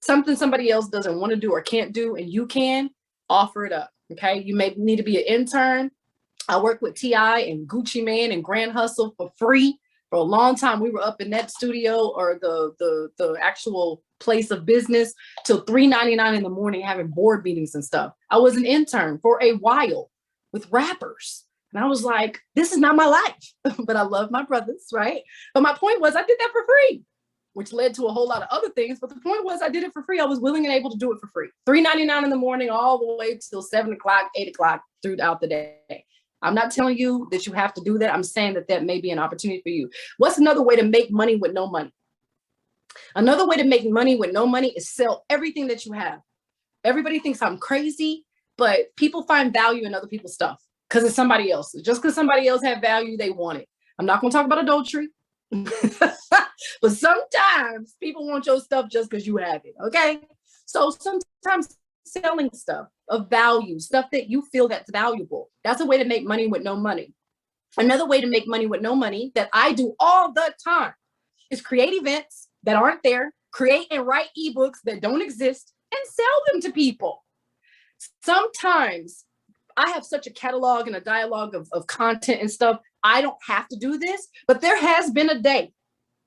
B: something somebody else doesn't want to do or can't do, and you can, offer it up. Okay. You may need to be an intern. I work with T.I. and Gucci Mane and Grand Hustle for free. For a long time, we were up in that studio or the actual place of business till 3:99 in the morning having board meetings and stuff. I was an intern for a while with rappers. And I was like, this is not my life, but I love my brothers, right? But my point was I did that for free, which led to a whole lot of other things. But the point was I did it for free. I was willing and able to do it for free. 3:99 in the morning, all the way till 7 o'clock, 8 o'clock throughout the day. I'm not telling you that you have to do that. I'm saying that that may be an opportunity for you. What's another way to make money with no money? Another way to make money with no money is sell everything that you have. Everybody thinks I'm crazy, but people find value in other people's stuff because it's somebody else. Just because somebody else had value, they want it. I'm not going to talk about adultery, but sometimes people want your stuff just because you have it. Okay. So sometimes selling stuff of value, stuff that you feel that's valuable. That's a way to make money with no money. Another way to make money with no money that I do all the time is create events that aren't there, create and write ebooks that don't exist, and sell them to people. Sometimes I have such a catalog and a dialogue of content and stuff. I don't have to do this, but there has been a day,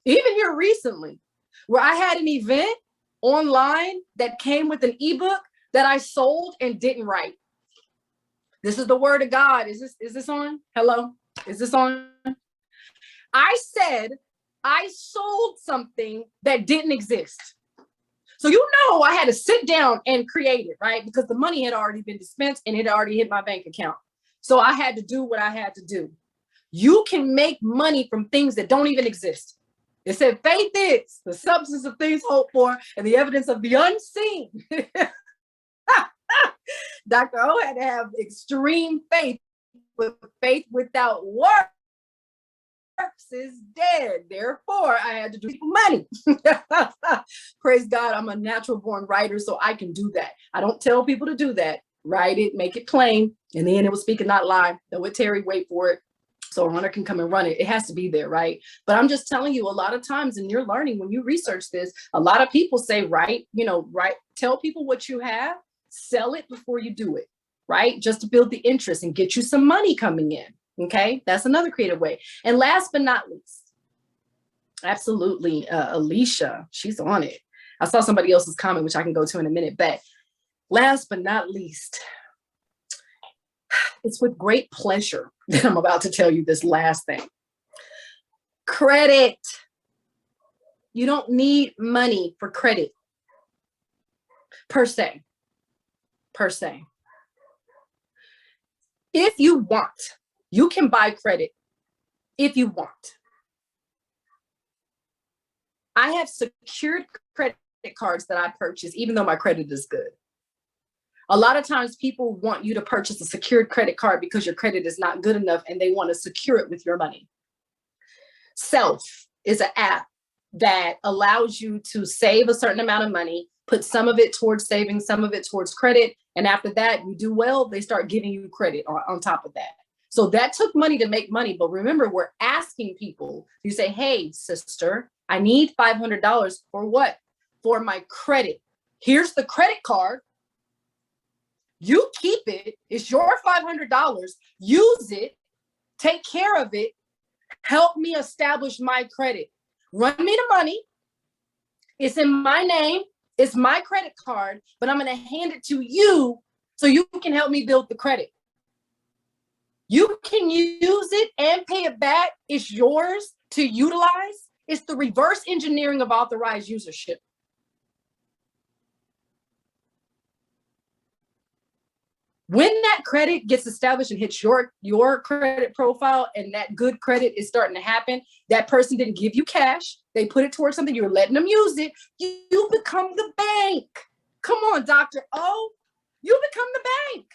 B: even here recently, where I had an event online that came with an ebook that I sold and didn't write. This is the word of God. Is this on? Hello? Is this on? I said I sold something that didn't exist. So you know I had to sit down and create it, right? Because the money had already been dispensed and it had already hit my bank account. So I had to do what I had to do. You can make money from things that don't even exist. It said faith is the substance of things hoped for and the evidence of the unseen. Dr. O had to have extreme faith. With faith without works is dead. Therefore, I had to do money. Praise God, I'm a natural born writer, so I can do that. I don't tell people to do that. Write it, make it plain, and then it will speak and not lie. Though it Terry, wait for it. So a runner can come and run it. It has to be there, right? But I'm just telling you, a lot of times, and you're learning when you research this, a lot of people say, tell people what you have, sell it before you do it, right? Just to build the interest and get you some money coming in. Okay, that's another creative way. And last but not least, absolutely, Alicia, she's on it. I saw somebody else's comment, which I can go to in a minute, but last but not least, it's with great pleasure that I'm about to tell you this last thing. Credit. You don't need money for credit, per se. If you want, you can buy credit if you want. I have secured credit cards that I purchase, even though my credit is good. A lot of times people want you to purchase a secured credit card because your credit is not good enough and they want to secure it with your money. Self is an app that allows you to save a certain amount of money, put some of it towards savings, some of it towards credit. And after that, you do well, they start giving you credit on top of that. So that took money to make money. But remember, we're asking people, you say, hey, sister, I need $500 for what? For my credit. Here's the credit card. You keep it. It's your $500. Use it. Take care of it. Help me establish my credit. Run me the money. It's in my name. It's my credit card, but I'm going to hand it to you so you can help me build the credit. You can use it and pay it back. It's yours to utilize. It's the reverse engineering of authorized usership. When that credit gets established and hits your credit profile and that good credit is starting to happen, that person didn't give you cash. They put it towards something. You're letting them use it. You become the bank. Come on, Dr. O. You become the bank.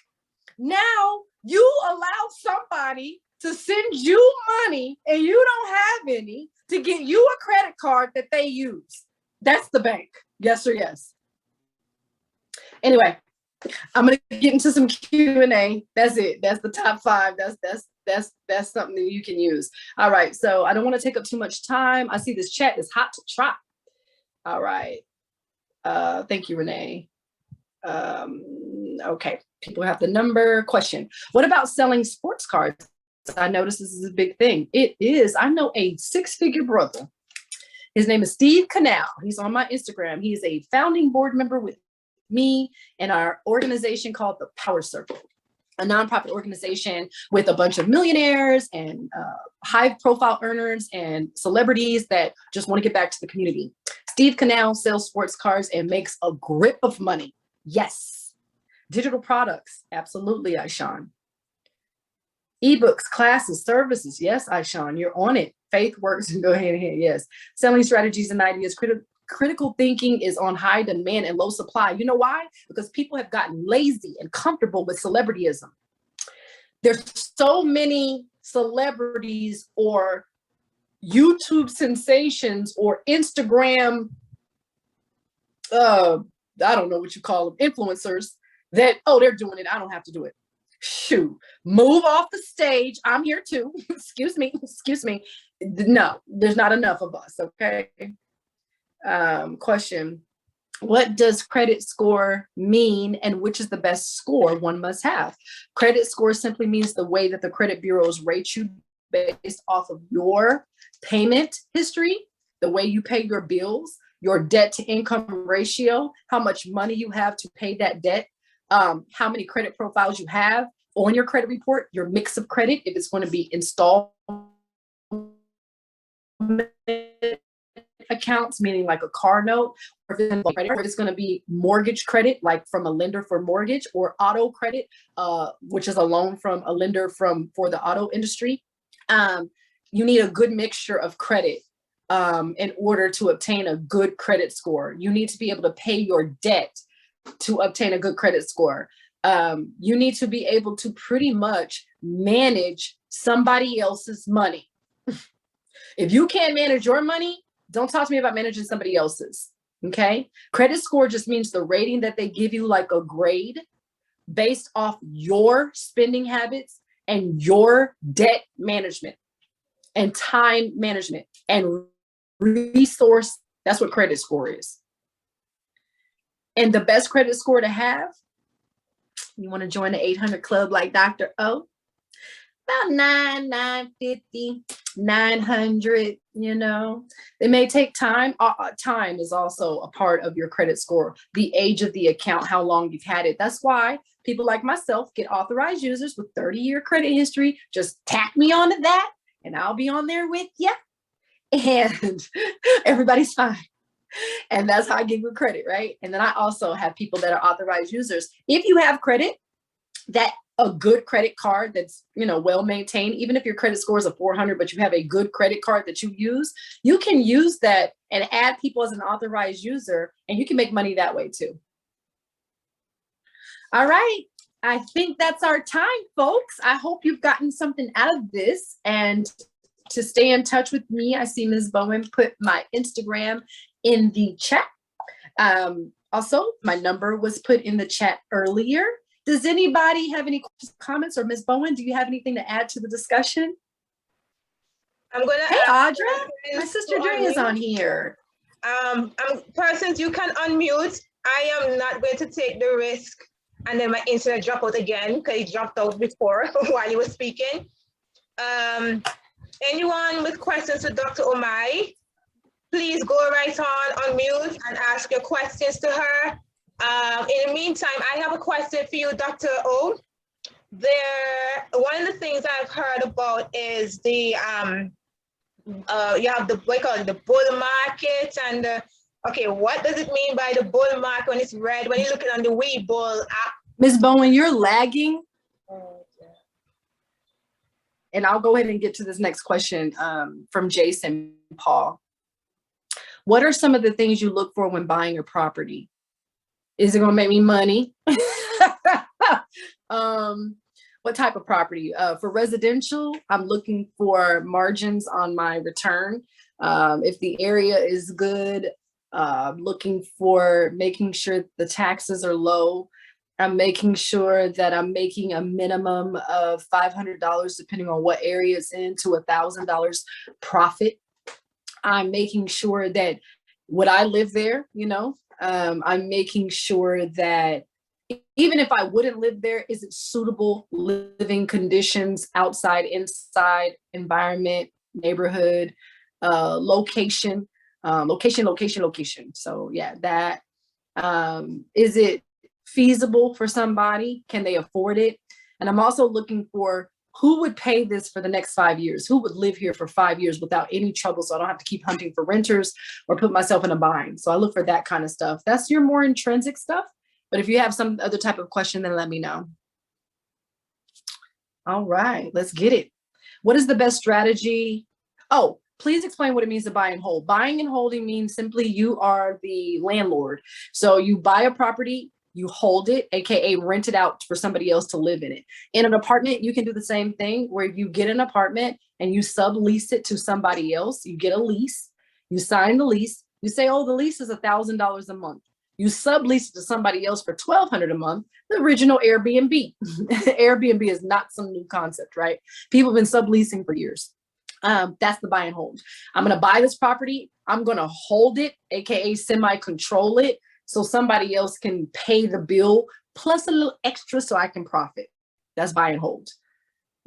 B: Now you allow somebody to send you money and you don't have any to get you a credit card that they use. That's the bank. Yes or yes? Anyway, I'm gonna get into some Q&A. That's it. That's the top 5. That's something that you can use. All right. So I don't want to take up too much time. I see this chat is hot to trot. All right. Thank you, Renee. Okay. People have the number. Question. What about selling sports cards? I notice this is a big thing. It is. I know a 6-figure brother. His name is Steve Canal. He's on my Instagram. He is a founding board member with me and our organization called the Power Circle, a nonprofit organization with a bunch of millionaires and high profile earners and celebrities that just want to get back to the community. Steve Canal sells sports cards and makes a grip of money. Yes. Digital products. Absolutely, Aishan. Ebooks, classes, services. Yes, Aishan, you're on it. Faith works and go hand in hand. Yes. Selling strategies and ideas. Critical thinking is on high demand and low supply. You know why? Because people have gotten lazy and comfortable with celebrityism. There's so many celebrities or YouTube sensations or Instagram, I don't know what you call them, influencers that, oh, they're doing it. I don't have to do it. Shoot, move off the stage. I'm here too. Excuse me. No, there's not enough of us. Okay. Question. What does credit score mean and which is the best score one must have? Credit score simply means the way that the credit bureaus rate you based off of your payment history, the way you pay your bills, your debt to income ratio, how much money you have to pay that debt, how many credit profiles you have on your credit report, your mix of credit, if it's going to be installment accounts, meaning like a car note, or if it's going to be mortgage credit, like from a lender for mortgage, or auto credit, which is a loan from a lender for the auto industry. You need a good mixture of credit in order to obtain a good credit score. You need to be able to pay your debt to obtain a good credit score. You need to be able to pretty much manage somebody else's money. If you can't manage your money, don't talk to me about managing somebody else's. Okay. Credit score just means the rating that they give you, like a grade based off your spending habits and your debt management and time management and resource. That's what credit score is. And the best credit score to have, you want to join the 800 club like Dr. O? About 950, 900, you know. It may take time. Time is also a part of your credit score. The age of the account, how long you've had it. That's why people like myself get authorized users with 30-year credit history. Just tack me onto that and I'll be on there with you. And everybody's fine. And that's how I give you credit, right? And then I also have people that are authorized users. If you have credit, that a good credit card that's, you know, well maintained, even if your credit score is a 400, but you have a good credit card that you use, you can use that and add people as an authorized user, and you can make money that way too. All right. I think that's our time, folks. I hope you've gotten something out of this. And to stay in touch with me, I see Ms. Bowen put my Instagram in the chat. Also, my number was put in the chat earlier. Does anybody have any comments, or Ms. Bowen, do you have anything to add to the discussion?
A: I'm gonna.
B: Hey, Audra, my sister Dre is on here.
A: Persons, you can unmute. I am not going to take the risk, and then my internet dropped out again because it dropped out before while you were speaking. Anyone with questions to Dr. Omai, please go right on, unmute, and ask your questions to her. In the meantime, I have a question for you, Dr. O. One of the things I've heard about is the you have the what you call it, the bull market, and okay, what does it mean by the bull market when it's red? When you're looking on the Webull app,
B: Ms. Bowen, you're lagging. And I'll go ahead and get to this next question from Jason Paul. What are some of the things you look for when buying your property? Is it going to make me money? What type of property? For residential, I'm looking for margins on my return. If the area is good, looking for making sure the taxes are low. I'm making sure that I'm making a minimum of $500, depending on what area it's in, to $1,000 profit. I'm making sure that would I live there, you know? I'm making sure that even if I wouldn't live there, is it suitable living conditions, outside, inside, environment, neighborhood, location. So yeah, that, is it feasible for somebody? Can they afford it? And I'm also looking for who would pay this for the next 5 years? Who would live here for 5 years without any trouble, so I don't have to keep hunting for renters or put myself in a bind? So I look for that kind of stuff. That's your more intrinsic stuff. But if you have some other type of question, then let me know. All right, let's get it. What is the best strategy? Oh, please explain what it means to buy and hold. Buying and holding means simply you are the landlord. So you buy a property, you hold it, AKA rent it out for somebody else to live in it. In an apartment, you can do the same thing where you get an apartment and you sublease it to somebody else. You get a lease, you sign the lease, you say, oh, the lease is $1,000 a month. You sublease it to somebody else for $1,200 a month, the original Airbnb. Airbnb is not some new concept, right? People have been subleasing for years. That's the buy and hold. I'm going to buy this property. I'm going to hold it, AKA semi-control it, so somebody else can pay the bill plus a little extra so I can profit. That's buy and hold.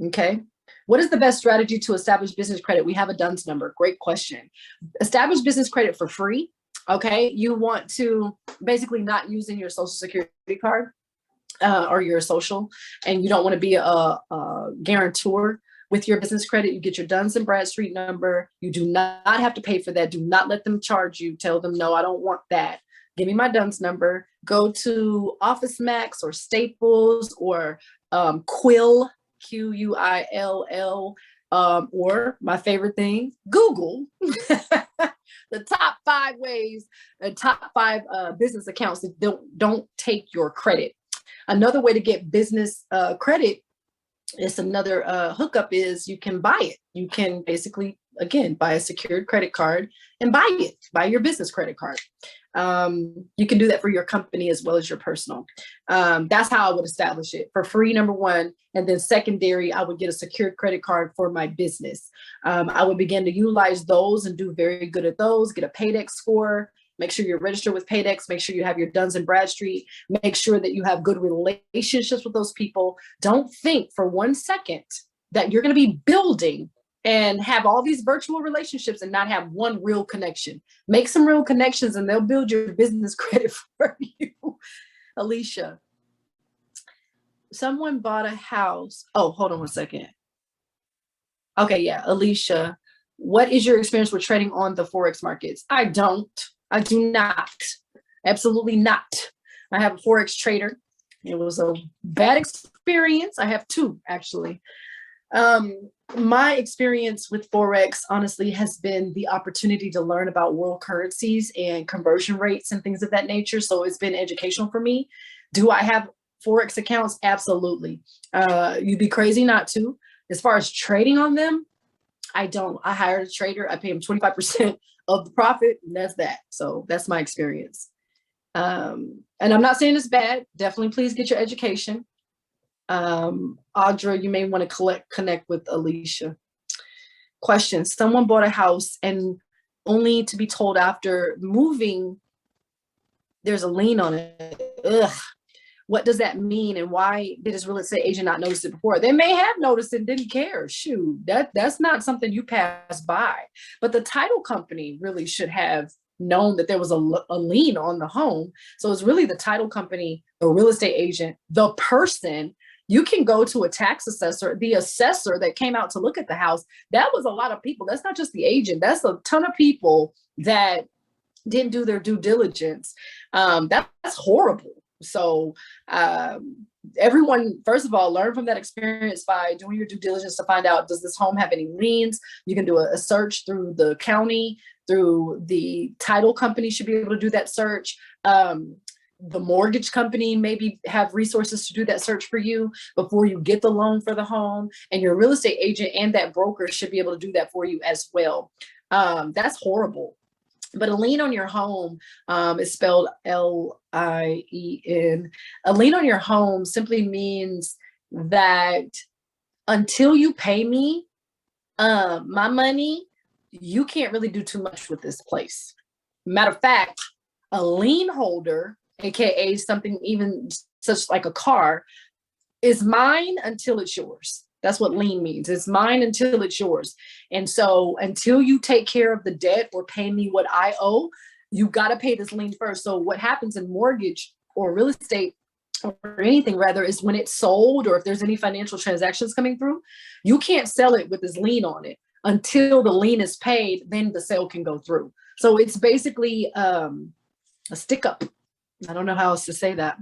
B: Okay. What is the best strategy to establish business credit? We have a DUNS number. Great question. Establish business credit for free. Okay. You want to basically not using your social security card or your social, and you don't want to be a guarantor with your business credit. You get your Duns and Bradstreet number. You do not have to pay for that. Do not let them charge you. Tell them, no, I don't want that. Give me my DUNS number. Go to Office Max or Staples or Quill, Quill, or my favorite thing, Google. The top 5 ways, the top 5 business accounts that don't take your credit. Another way to get business credit is another hookup is you can buy it. You can basically again, buy a secured credit card and buy your business credit card. You can do that for your company as well as your personal. That's how I would establish it for free, number one. And then secondary, I would get a secured credit card for my business. I would begin to utilize those and do very good at those, get a Paydex score, make sure you're registered with Paydex, make sure you have your Duns and Bradstreet, make sure that you have good relationships with those people. Don't think for 1 second that you're going to be building and have all these virtual relationships and not have one real connection. Make some real connections and they'll build your business credit for you. Alicia, someone bought a house. Oh, hold on 1 second. Okay, yeah, Alicia, what is your experience with trading on the Forex markets? I do not, absolutely not. I have a Forex trader. It was a bad experience. I have two, actually. My experience with Forex, honestly, has been the opportunity to learn about world currencies and conversion rates and things of that nature. So it's been educational for me. Do I have Forex accounts? Absolutely. You'd be crazy not to. As far as trading on them, I don't. I hired a trader. I pay him 25% of the profit, and that's that. So that's my experience. And I'm not saying it's bad. Definitely please get your education. Audra, you may want to connect with Alicia. Question: someone bought a house and only to be told after moving there's a lien on it. Ugh. What does that mean, and why did his real estate agent not notice it before? They may have noticed and didn't care. Shoot, that's not something you pass by. But the title company really should have known that there was a lien on the home. So it's really the title company, the real estate agent, the person. You can go to a tax assessor, the assessor that came out to look at the house. That was a lot of people. That's not just the agent. That's a ton of people that didn't do their due diligence. That's horrible. So everyone, first of all, learn from that experience by doing your due diligence to find out, does this home have any liens? You can do a search through the county, through the title company should be able to do that search. The mortgage company maybe have resources to do that search for you before you get the loan for the home, and your real estate agent and that broker should be able to do that for you as well. That's horrible. But a lien on your home is spelled L-I-E-N. A lien on your home simply means that until you pay me my money, you can't really do too much with this place. Matter of fact, a lien holder, AKA something even such like a car, is mine until it's yours. That's what lien means. It's mine until it's yours. And so until you take care of the debt or pay me what I owe, you got to pay this lien first. So what happens in mortgage or real estate or anything rather is when it's sold, or if there's any financial transactions coming through, you can't sell it with this lien on it until the lien is paid, then the sale can go through. So it's basically a stick up. I don't know how else to say that.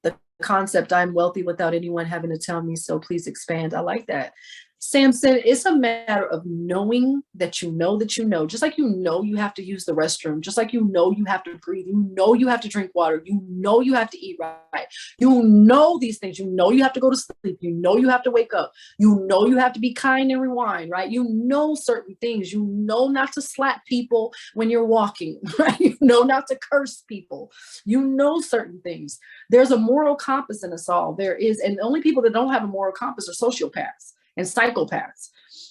B: The concept, I'm wealthy without anyone having to tell me, so please expand. I like that. Samson, it's a matter of knowing that you know that you know, just like you know you have to use the restroom, just like you know you have to breathe, you know you have to drink water, you know you have to eat right, you know these things, you know you have to go to sleep, you know you have to wake up, you know you have to be kind and rewind, right? You know certain things, you know not to slap people when you're walking, right? You know not to curse people, you know certain things. There's a moral compass in us all, there is, and the only people that don't have a moral compass are sociopaths and psychopaths.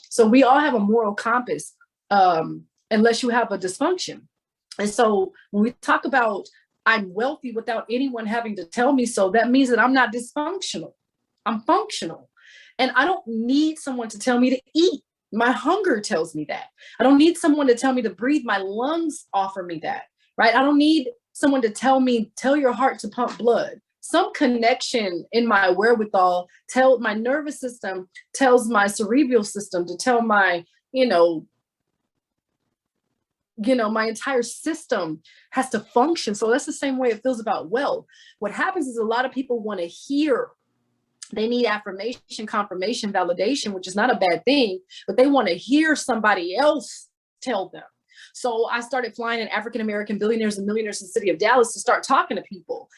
B: So we all have a moral compass, unless you have a dysfunction. And so when we talk about I'm wealthy without anyone having to tell me so, that means that I'm not dysfunctional. I'm functional. And I don't need someone to tell me to eat. My hunger tells me that. I don't need someone to tell me to breathe. My lungs offer me that, right? I don't need someone to tell me, tell your heart to pump blood. Some connection in my wherewithal, tell my nervous system, tells my cerebral system to tell my, my entire system has to function. So that's the same way it feels about wealth. What happens is a lot of people want to hear, they need affirmation, confirmation, validation, which is not a bad thing, but they want to hear somebody else tell them. So I started flying in African-American billionaires and millionaires in the city of Dallas to start talking to people.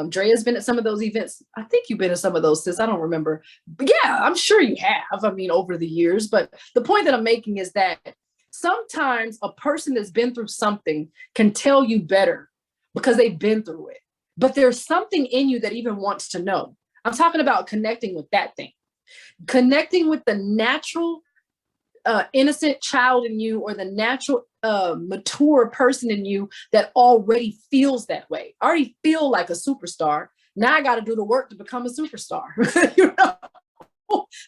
B: Drea's been at some of those events. I think you've been at some of those, sis. I don't remember. But yeah, I'm sure you have. I mean, over the years. But the point that I'm making is that sometimes a person that's been through something can tell you better because they've been through it. But there's something in you that even wants to know. I'm talking about connecting with that thing, connecting with the natural, innocent child in you, or the natural, mature person in you that already feels that way. I already feel like a superstar. Now I got to do the work to become a superstar. You know?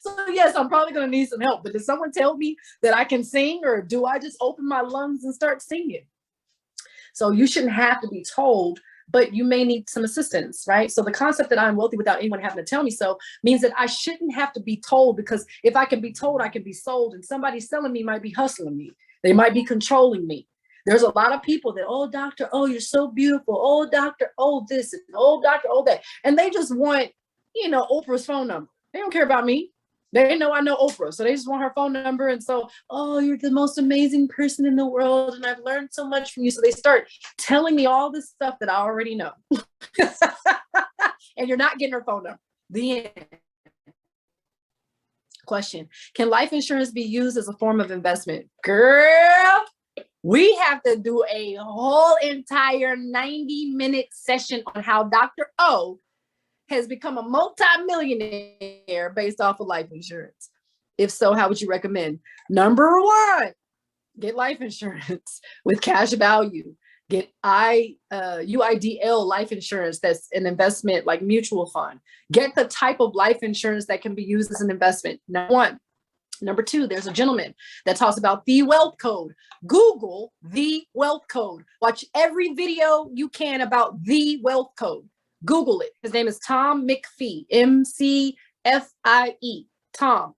B: So yes, I'm probably going to need some help. But does someone tell me that I can sing, or do I just open my lungs and start singing? So you shouldn't have to be told, but you may need some assistance, right? So the concept that I'm wealthy without anyone having to tell me so means that I shouldn't have to be told, because if I can be told, I can be sold, and somebody selling me might be hustling me. They might be controlling me. There's a lot of people that, oh, doctor, oh, you're so beautiful. Oh, doctor, oh, this, and oh, doctor, oh, that. And they just want, you know, Oprah's phone number. They don't care about me. They know I know Oprah, so they just want her phone number. And so, oh, you're the most amazing person in the world, and I've learned so much from you. So they start telling me all this stuff that I already know. And you're not getting her phone number. The end. Question: can life insurance be used as a form of investment? Girl, we have to do a whole entire 90-minute session on how Dr. O has become a multi-millionaire based off of life insurance. If so, how would you recommend? Number one, get life insurance with cash value. Get UIDL life insurance that's an investment like mutual fund. Get the type of life insurance that can be used as an investment. Number one. Number two, there's a gentleman that talks about the wealth code. Google the wealth code. Watch every video you can about the wealth code. Google it. His name is Tom McPhee, MCFIE, Tom.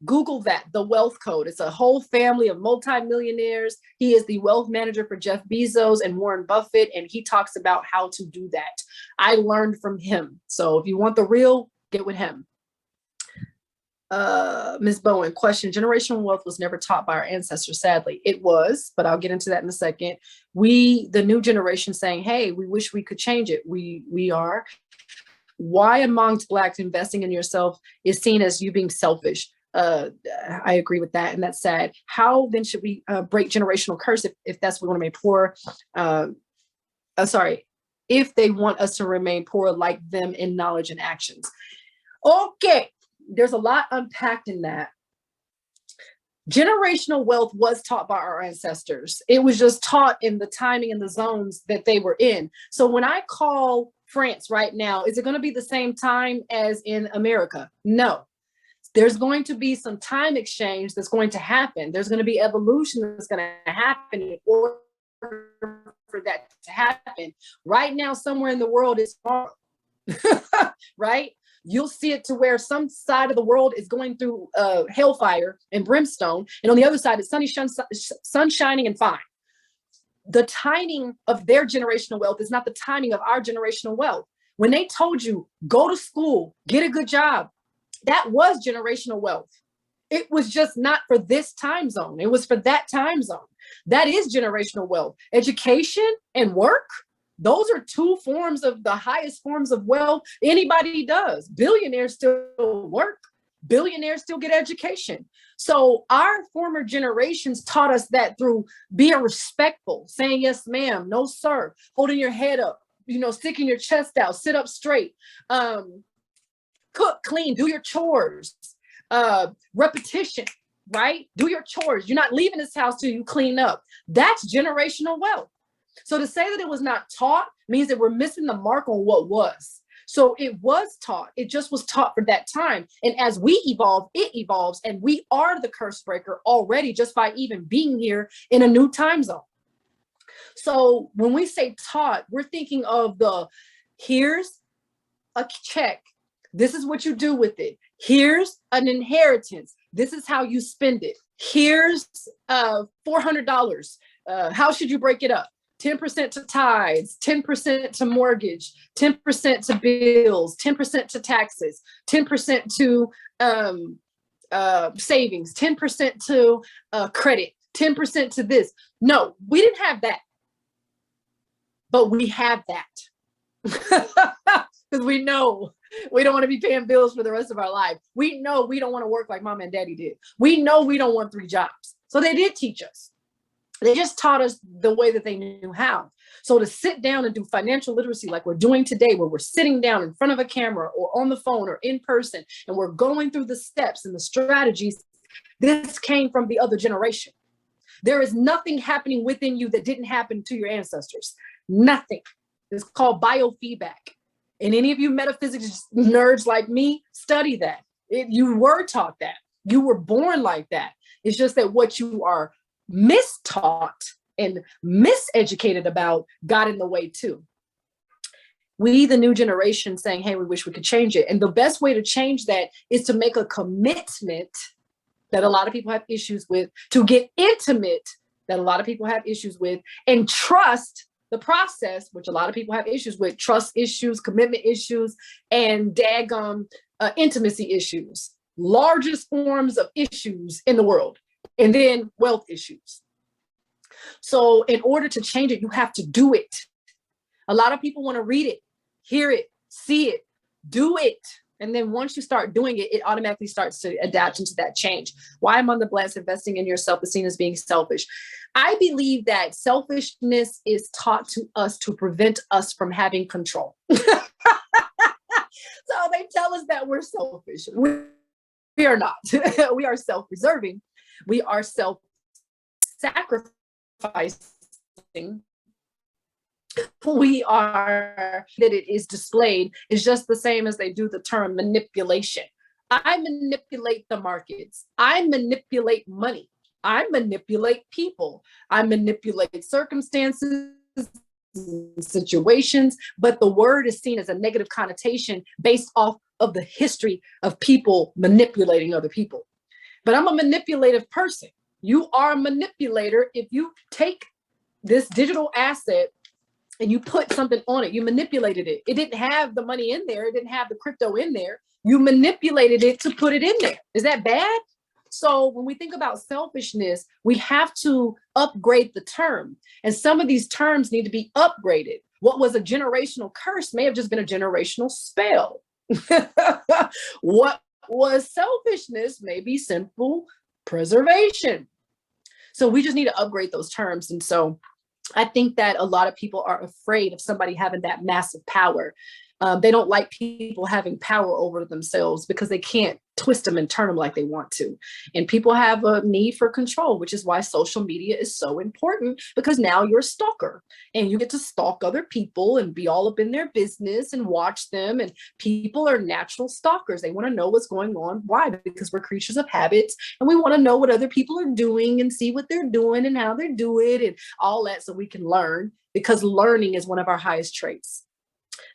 B: Google that, the wealth code. It's a whole family of multimillionaires. He is the wealth manager for Jeff Bezos and Warren Buffett, and he talks about how to do that. I learned from him. So if you want the real, get with him. Ms. Bowen, question: generational wealth was never taught by our ancestors. Sadly, it was, but I'll get into that in a second. The new generation, saying, hey, we wish we could change it. We are. Why amongst Blacks investing in yourself is seen as you being selfish? I agree with that, and that's sad. How then should we break generational curse if that's what we want to remain poor? If they want us to remain poor like them in knowledge and actions. Okay. There's a lot unpacked in that. Generational wealth was taught by our ancestors. It was just taught in the timing and the zones that they were in. So when I call France right now, is it going to be the same time as in America? No. There's going to be some time exchange that's going to happen. There's going to be evolution that's going to happen in order for that to happen. Right now, somewhere in the world is tomorrow, right? You'll see it to where some side of the world is going through hellfire and brimstone, and on the other side, it's sun shining and fine. The timing of their generational wealth is not the timing of our generational wealth. When they told you, go to school, get a good job, that was generational wealth. It was just not for this time zone. It was for that time zone. That is generational wealth. Education and work. Those are two forms of the highest forms of wealth anybody does. Billionaires still work. Billionaires still get education. So our former generations taught us that through being respectful, saying yes, ma'am, no, sir, holding your head up, sticking your chest out, sit up straight, cook, clean, do your chores, repetition, right? Do your chores. You're not leaving this house till you clean up. That's generational wealth. So to say that it was not taught means that we're missing the mark on what was. So it was taught. It just was taught for that time. And as we evolve, it evolves. And we are the curse breaker already just by even being here in a new time zone. So when we say taught, we're thinking of here's a check. This is what you do with it. Here's an inheritance. This is how you spend it. Here's $400. How should you break it up? 10% to tithes, 10% to mortgage, 10% to bills, 10% to taxes, 10% to savings, 10% to credit, 10% to this. No, we didn't have that. But we have that. Because we know we don't want to be paying bills for the rest of our life. We know we don't want to work like mom and daddy did. We know we don't want 3 jobs. So they did teach us. They just taught us the way that they knew how. So to sit down and do financial literacy like we're doing today, where we're sitting down in front of a camera or on the phone or in person, and we're going through the steps and the strategies, this came from the other generation. There is nothing happening within you that didn't happen to your ancestors. Nothing. It's called biofeedback. And any of you metaphysics nerds like me, study that. You were taught that. You were born like that. It's just that what you are mistaught and miseducated about got in the way too. We, the new generation, saying, hey, we wish we could change it. And the best way to change that is to make a commitment that a lot of people have issues with, to get intimate that a lot of people have issues with, and trust the process, which a lot of people have issues with, trust issues, commitment issues, and daggum intimacy issues, largest forms of issues in the world, and then wealth issues. So in order to change it, you have to do it. A lot of people want to read it, hear it, see it, do it. And then once you start doing it, it automatically starts to adapt into that change. Why I'm on the Blessed Investing in Yourself is seen as being selfish. I believe that selfishness is taught to us to prevent us from having control. So they tell us that we're selfish. We are not. We are self-preserving. We are self-sacrificing. We are, that it is displayed is just the same as they do the term manipulation. I manipulate the markets. I manipulate money. I manipulate people. I manipulate circumstances, situations, but the word is seen as a negative connotation based off of the history of people manipulating other people. But I'm a manipulative person. You are a manipulator if you take this digital asset and you put something on it. You manipulated it. It didn't have the money in there. It didn't have the crypto in there. You manipulated it to put it in there. Is that bad? So when we think about selfishness, we have to upgrade the term. And some of these terms need to be upgraded. What was a generational curse may have just been a generational spell. What was selfishness may be simple preservation. So we just need to upgrade those terms. And so I think that a lot of people are afraid of somebody having that massive power. They don't like people having power over themselves because they can't twist them and turn them like they want to. And people have a need for control, which is why social media is so important, because now you're a stalker and you get to stalk other people and be all up in their business and watch them. And people are natural stalkers. They want to know what's going on. Why? Because we're creatures of habits and we want to know what other people are doing and see what they're doing and how they do it and all that, so we can learn, because learning is one of our highest traits.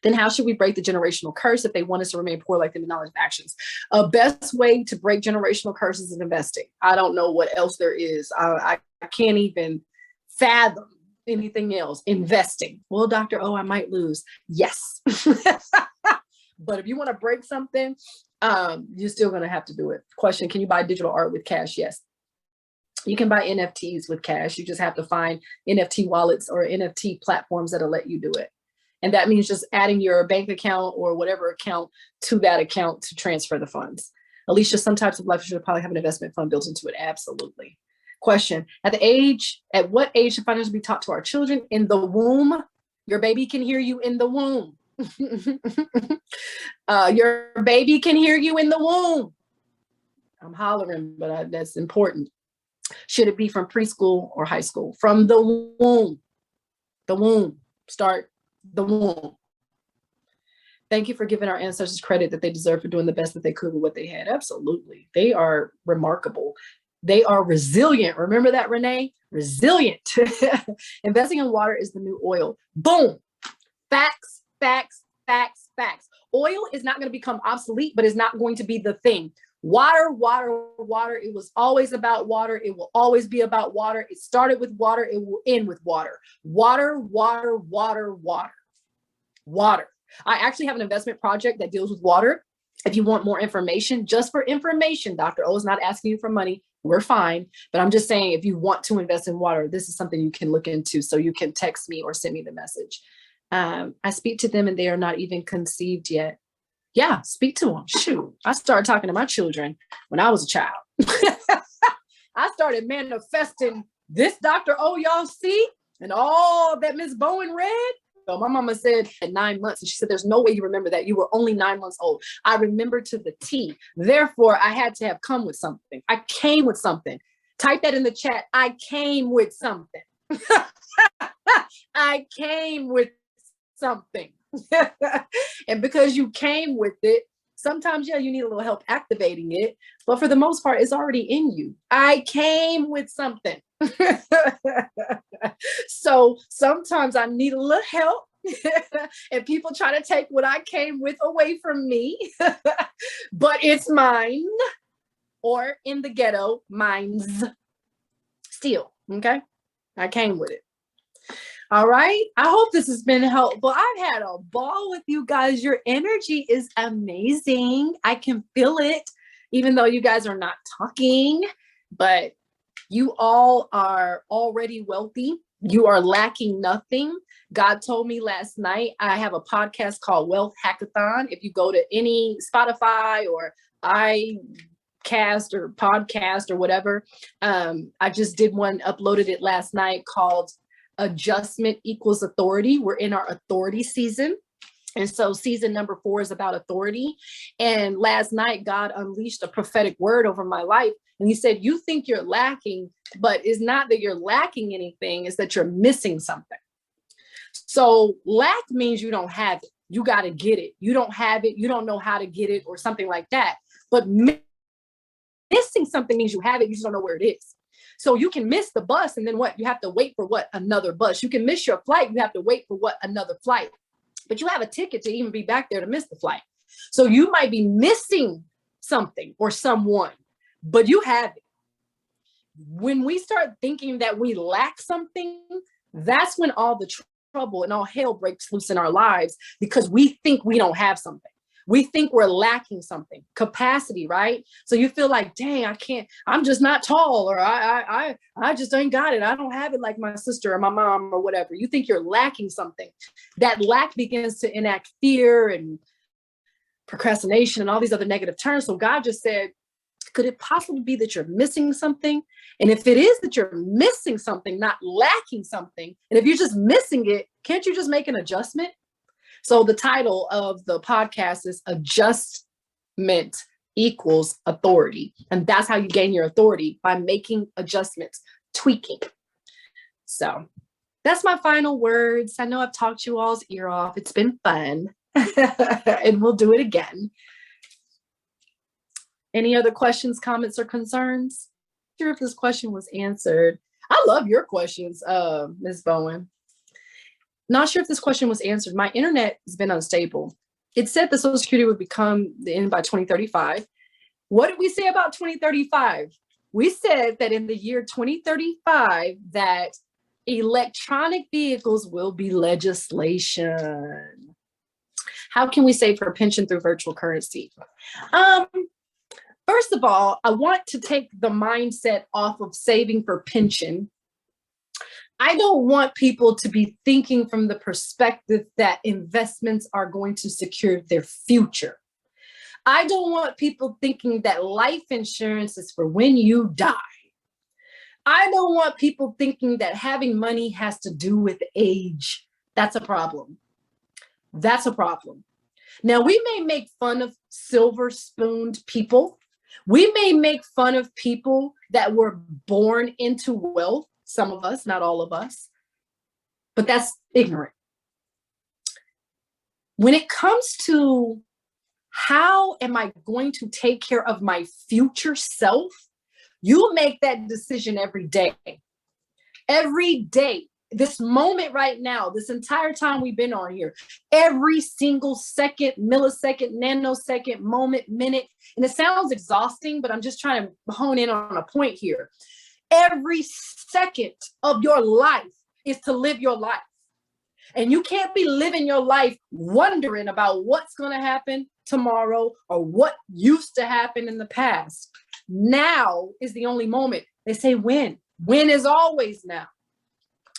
B: Then how should we break the generational curse if they want us to remain poor like them in knowledge of actions? A best way to break generational curses is investing. I don't know what else there is. I can't even fathom anything else. Investing. Well, Dr. O, I might lose. Yes. But if you want to break something, you're still going to have to do it. Question, can you buy digital art with cash? Yes. You can buy NFTs with cash. You just have to find NFT wallets or NFT platforms that'll let you do it. And that means just adding your bank account or whatever account to that account to transfer the funds. Alicia, some types of life insurance probably have an investment fund built into it. Absolutely. Question, at what age should finance be taught to our children? In the womb. Your baby can hear you in the womb. Your baby can hear you in the womb. I'm hollering, but that's important. Should it be from preschool or high school? From the womb. The womb. Start the womb. Thank you for giving our ancestors credit that they deserve for doing the best that they could with what they had. Absolutely. They are remarkable. They are resilient. Remember that, Renee? Resilient. Investing in water is the new oil. Boom. Facts, facts, facts, facts. Oil is not going to become obsolete, but it's not going to be the thing. Water, water, water. It was always about water. It will always be about water. It started with water. It will end with water. Water, water, water, water, water. I actually have an investment project that deals with water. If you want more information, just for information, Dr. O is not asking you for money. we're fine. But I'm just saying, if you want to invest in water, this is something you can look into. So you can text me or send me the message. I speak to them and they are not even conceived yet. Yeah, speak to them. Shoot, I started talking to my children when I was a child. I started manifesting this Dr. O y'all see and all that Miss Bowen read. So my mama said at 9 months, and she said, there's no way you remember that. You were only 9 months old. I remember to the T. Therefore, I had to have come with something. I came with something. Type that in the chat. I came with something. I came with something. And because you came with it, sometimes, yeah, you need a little help activating it. But for the most part, it's already in you. I came with something. So sometimes I need a little help. And people try to take what I came with away from me. But it's mine. Or in the ghetto, mine's still. Okay? I came with it. All right. I hope this has been helpful. I've had a ball with you guys. Your energy is amazing. I can feel it, even though you guys are not talking, but you all are already wealthy. You are lacking nothing. God told me last night, I have a podcast called Wealth Hackathon. If you go to any Spotify or iCast or podcast or whatever, I just did one, uploaded it last night called Adjustment Equals Authority. We're in our authority season. And so season number 4 is about authority. And last night, God unleashed a prophetic word over my life. And he said, you think you're lacking, but it's not that you're lacking anything, it's that you're missing something. So lack means you don't have it. You got to get it. You don't have it. You don't know how to get it or something like that. But missing something means you have it. You just don't know where it is. So you can miss the bus and then what? You have to wait for what? Another bus. You can miss your flight. You have to wait for what? Another flight. But you have a ticket to even be back there to miss the flight. So you might be missing something or someone, but you have it. When we start thinking that we lack something, that's when all the trouble and all hell breaks loose in our lives, because we think we don't have something. We think we're lacking something, capacity, right? So you feel like, dang, I can't, I'm just not tall, or I just ain't got it. I don't have it like my sister or my mom or whatever. You think you're lacking something. That lack begins to enact fear and procrastination and all these other negative terms. So God just said, could it possibly be that you're missing something? And if it is that you're missing something, not lacking something, and if you're just missing it, can't you just make an adjustment? So the title of the podcast is Adjustment Equals Authority. And that's how you gain your authority, by making adjustments, tweaking. So that's my final words. I know I've talked you all's ear off. It's been fun. And we'll do it again. Any other questions, comments, or concerns? I'm not sure if this question was answered. I love your questions, Ms. Bowen. Not sure if this question was answered. My internet has been unstable. It said the Social Security would become the end by 2035. What did we say about 2035? We said that in the year 2035, that electronic vehicles will be legislation. How can we save for a pension through virtual currency? First of all, I want to take the mindset off of saving for pension. I don't want people to be thinking from the perspective that investments are going to secure their future. I don't want people thinking that life insurance is for when you die. I don't want people thinking that having money has to do with age. That's a problem. That's a problem. Now, we may make fun of silver-spooned people. We may make fun of people that were born into wealth. Some of us, not all of us, but that's ignorant. When it comes to how am I going to take care of my future self, you make that decision every day. Every day, this moment right now, this entire time we've been on here, every single second, millisecond, nanosecond, moment, minute, and it sounds exhausting, but I'm just trying to hone in on a point here. Every second of your life is to live your life. And you can't be living your life wondering about what's going to happen tomorrow or what used to happen in the past. Now is the only moment. They say when. When is always now.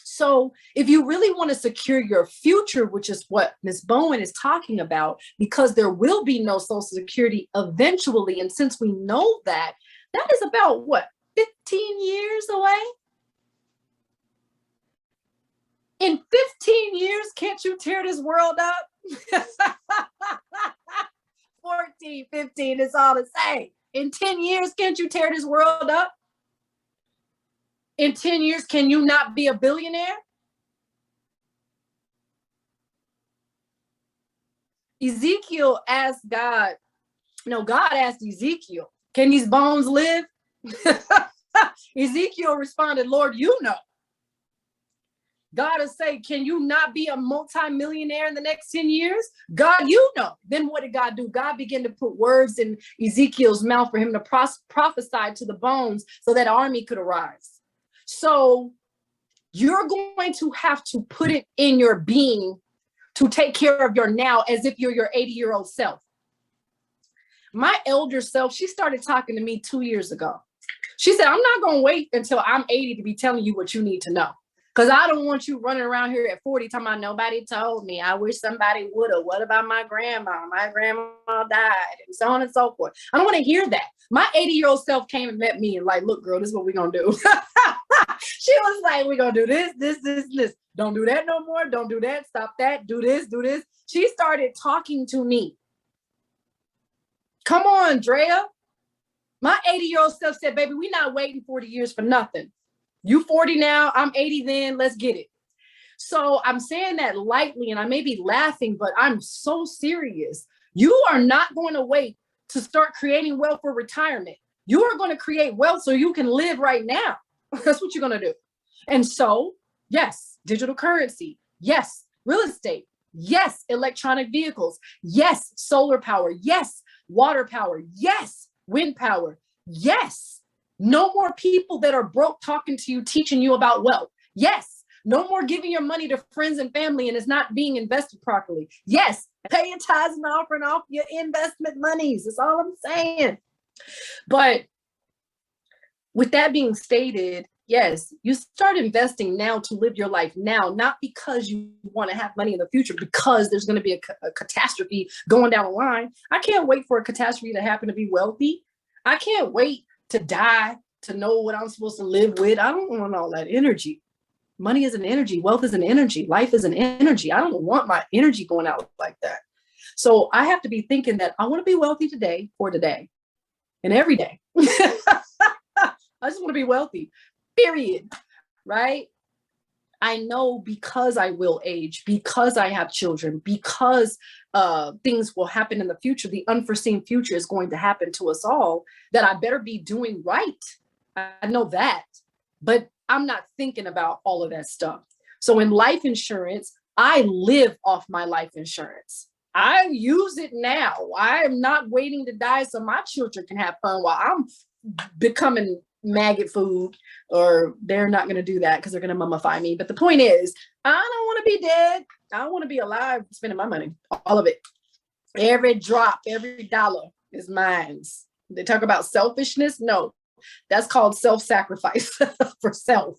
B: So if you really want to secure your future, which is what Ms. Bowen is talking about, because there will be no Social Security eventually. And since we know that, that is about what, 15 years away? In 15 years, can't you tear this world up? 14, 15, it's all the same. In 10 years, can't you tear this world up? In 10 years, can you not be a billionaire? Ezekiel asked God, no, God asked Ezekiel, can these bones live? Ezekiel responded, Lord, you know. God is saying, can you not be a multimillionaire in the next 10 years? God, you know. Then what did God do? God began to put words in Ezekiel's mouth for him to prophesy to the bones so that army could arise. So you're going to have to put it in your being to take care of your now as if you're your 80-year-old self. My elder self, she started talking to me 2 years ago. She said, I'm not going to wait until I'm 80 to be telling you what you need to know. Because I don't want you running around here at 40 talking about nobody told me. I wish somebody would have. What about my grandma? My grandma died, and so on and so forth. I don't want to hear that. My 80-year-old self came and met me and like, look, girl, this is what we're going to do. She was like, we're going to do this. Don't do that no more. Don't do that. Stop that. Do this, do this. She started talking to me. Come on, Drea. My 80-year-old self said, baby, we're not waiting 40 years for nothing. You 40 now, I'm 80 then, let's get it. So I'm saying that lightly and I may be laughing, but I'm so serious. You are not going to wait to start creating wealth for retirement. You are going to create wealth so you can live right now. That's what you're going to do. And so, yes, digital currency. Yes, real estate. Yes, electronic vehicles. Yes, solar power. Yes, water power. Yes, wind power. Yes. No more people that are broke talking to you, teaching you about wealth. Yes. No more giving your money to friends and family and it's not being invested properly. Yes. Pay your tithes and offering off your investment monies. That's all I'm saying. But with that being stated, yes, you start investing now to live your life now, not because you want to have money in the future, because there's going to be a catastrophe going down the line. I can't wait for a catastrophe to happen to be wealthy. I can't wait to die, to know what I'm supposed to live with. I don't want all that energy. Money is an energy. Wealth is an energy. Life is an energy. I don't want my energy going out like that. So I have to be thinking that I want to be wealthy today for today and every day. I just want to be wealthy, period. Right? I know because I will age, because I have children, because things will happen in the future, the unforeseen future is going to happen to us all, that I better be doing right. I know that, but I'm not thinking about all of that stuff. So in life insurance, I live off my life insurance. I use it now. I am not waiting to die so my children can have fun while I'm becoming maggot food, or they're not going to do that because they're going to mummify me. But the point is, I don't want to be dead. I want to be alive, spending my money, all of it. Every drop, every dollar is mine. They talk about selfishness. No, that's called self-sacrifice for self.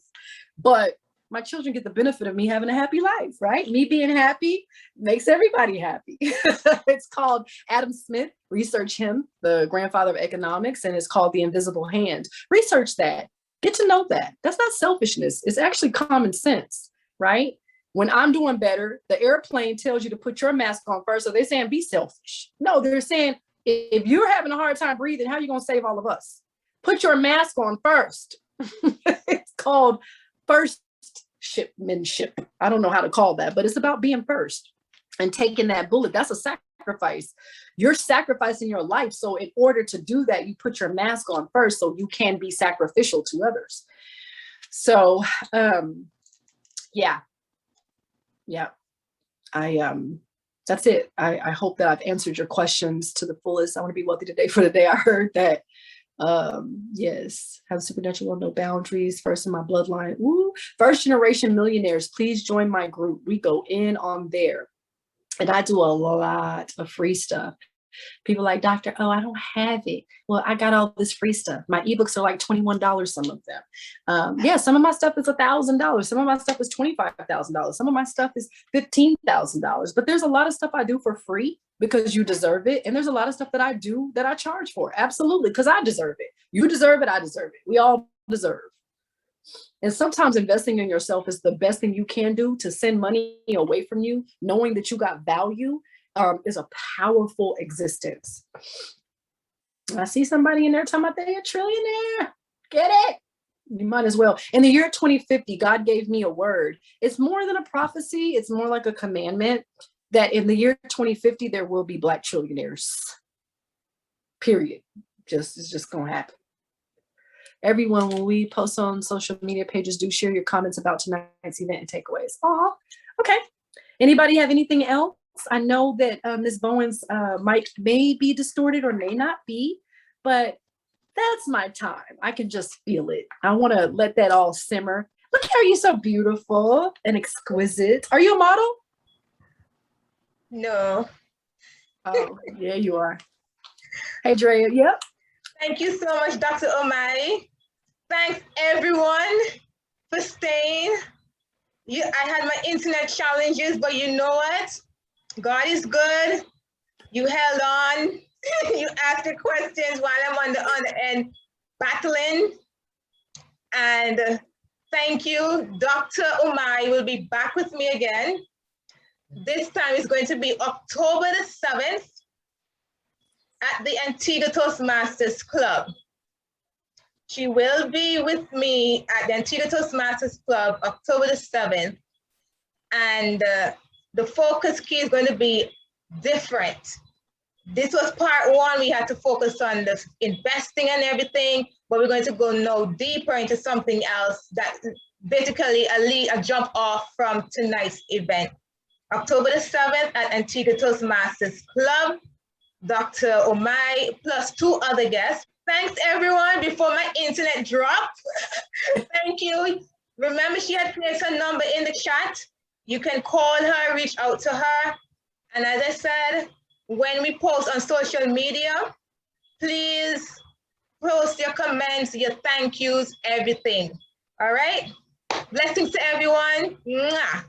B: But my children get the benefit of me having a happy life, right? Me being happy makes everybody happy. It's called Adam Smith. Research him, the grandfather of economics, and it's called The Invisible Hand. Research that. Get to know that. That's not selfishness. It's actually common sense, right? When I'm doing better, the airplane tells you to put your mask on first. So they're saying be selfish. No, they're saying if you're having a hard time breathing, how are you going to save all of us? Put your mask on first. It's called first shipmanship. I don't know how to call that, but it's about being first and taking that bullet. That's a sacrifice. You're sacrificing your life. So in order to do that, you put your mask on first so you can be sacrificial to others. So yeah. That's it. I hope that I've answered your questions to the fullest. I want to be wealthy today for the day. I heard that. Yes, have supernatural wealth, no boundaries, first in my bloodline. Woo. First generation millionaires, please join my group. We go in on there, and I do a lot of free stuff. People like, doctor, oh, I don't have it. Well, I got all this free stuff. My ebooks are like $21, some of them. Yeah, some of my stuff is $1,000. Some of my stuff is $25,000. Some of my stuff is $15,000. But there's a lot of stuff I do for free because you deserve it. And there's a lot of stuff that I do that I charge for. Absolutely, because I deserve it. You deserve it, I deserve it. We all deserve. And sometimes investing in yourself is the best thing you can do to send money away from you, knowing that you got value. Is a powerful existence. I see somebody in there talking about they're a trillionaire. Get it? You might as well. In the year 2050, God gave me a word. It's more than a prophecy. It's more like a commandment that in the year 2050, there will be Black trillionaires. Period. It's just going to happen. Everyone, when we post on social media pages, do share your comments about tonight's event and takeaways. Oh, okay. Anybody have anything else? I know that Ms. Bowen's mic may be distorted or may not be, but that's my time. I can just feel it. I want to let that all simmer. Look, how you're so beautiful and exquisite. Are you a model?
A: No.
B: Oh, yeah, you are. Hey, Drea. Yep.
A: Thank you so much, Dr. Omai. Thanks, everyone, for staying. I had my internet challenges, but you know what? God is good. You held on. You asked the questions while I'm on the other end battling. And thank you. Dr. Omai will be back with me again. This time is going to be October the 7th at the Antigua Toastmasters Club. She will be with me at the Antigua Toastmasters Club, October the 7th. And the focus key is going to be different. This was part one. We had to focus on the investing and everything, but we're going to go now deeper into something else that basically a jump off from tonight's event. October the 7th at Antigua Toastmasters Club, Dr. Omai plus 2 other guests. Thanks everyone before my internet dropped. Thank you. Remember, she had placed her number in the chat. You can call her, reach out to her. And as I said, when we post on social media, please post your comments, your thank yous, everything. All right? Blessings to everyone. Mwah.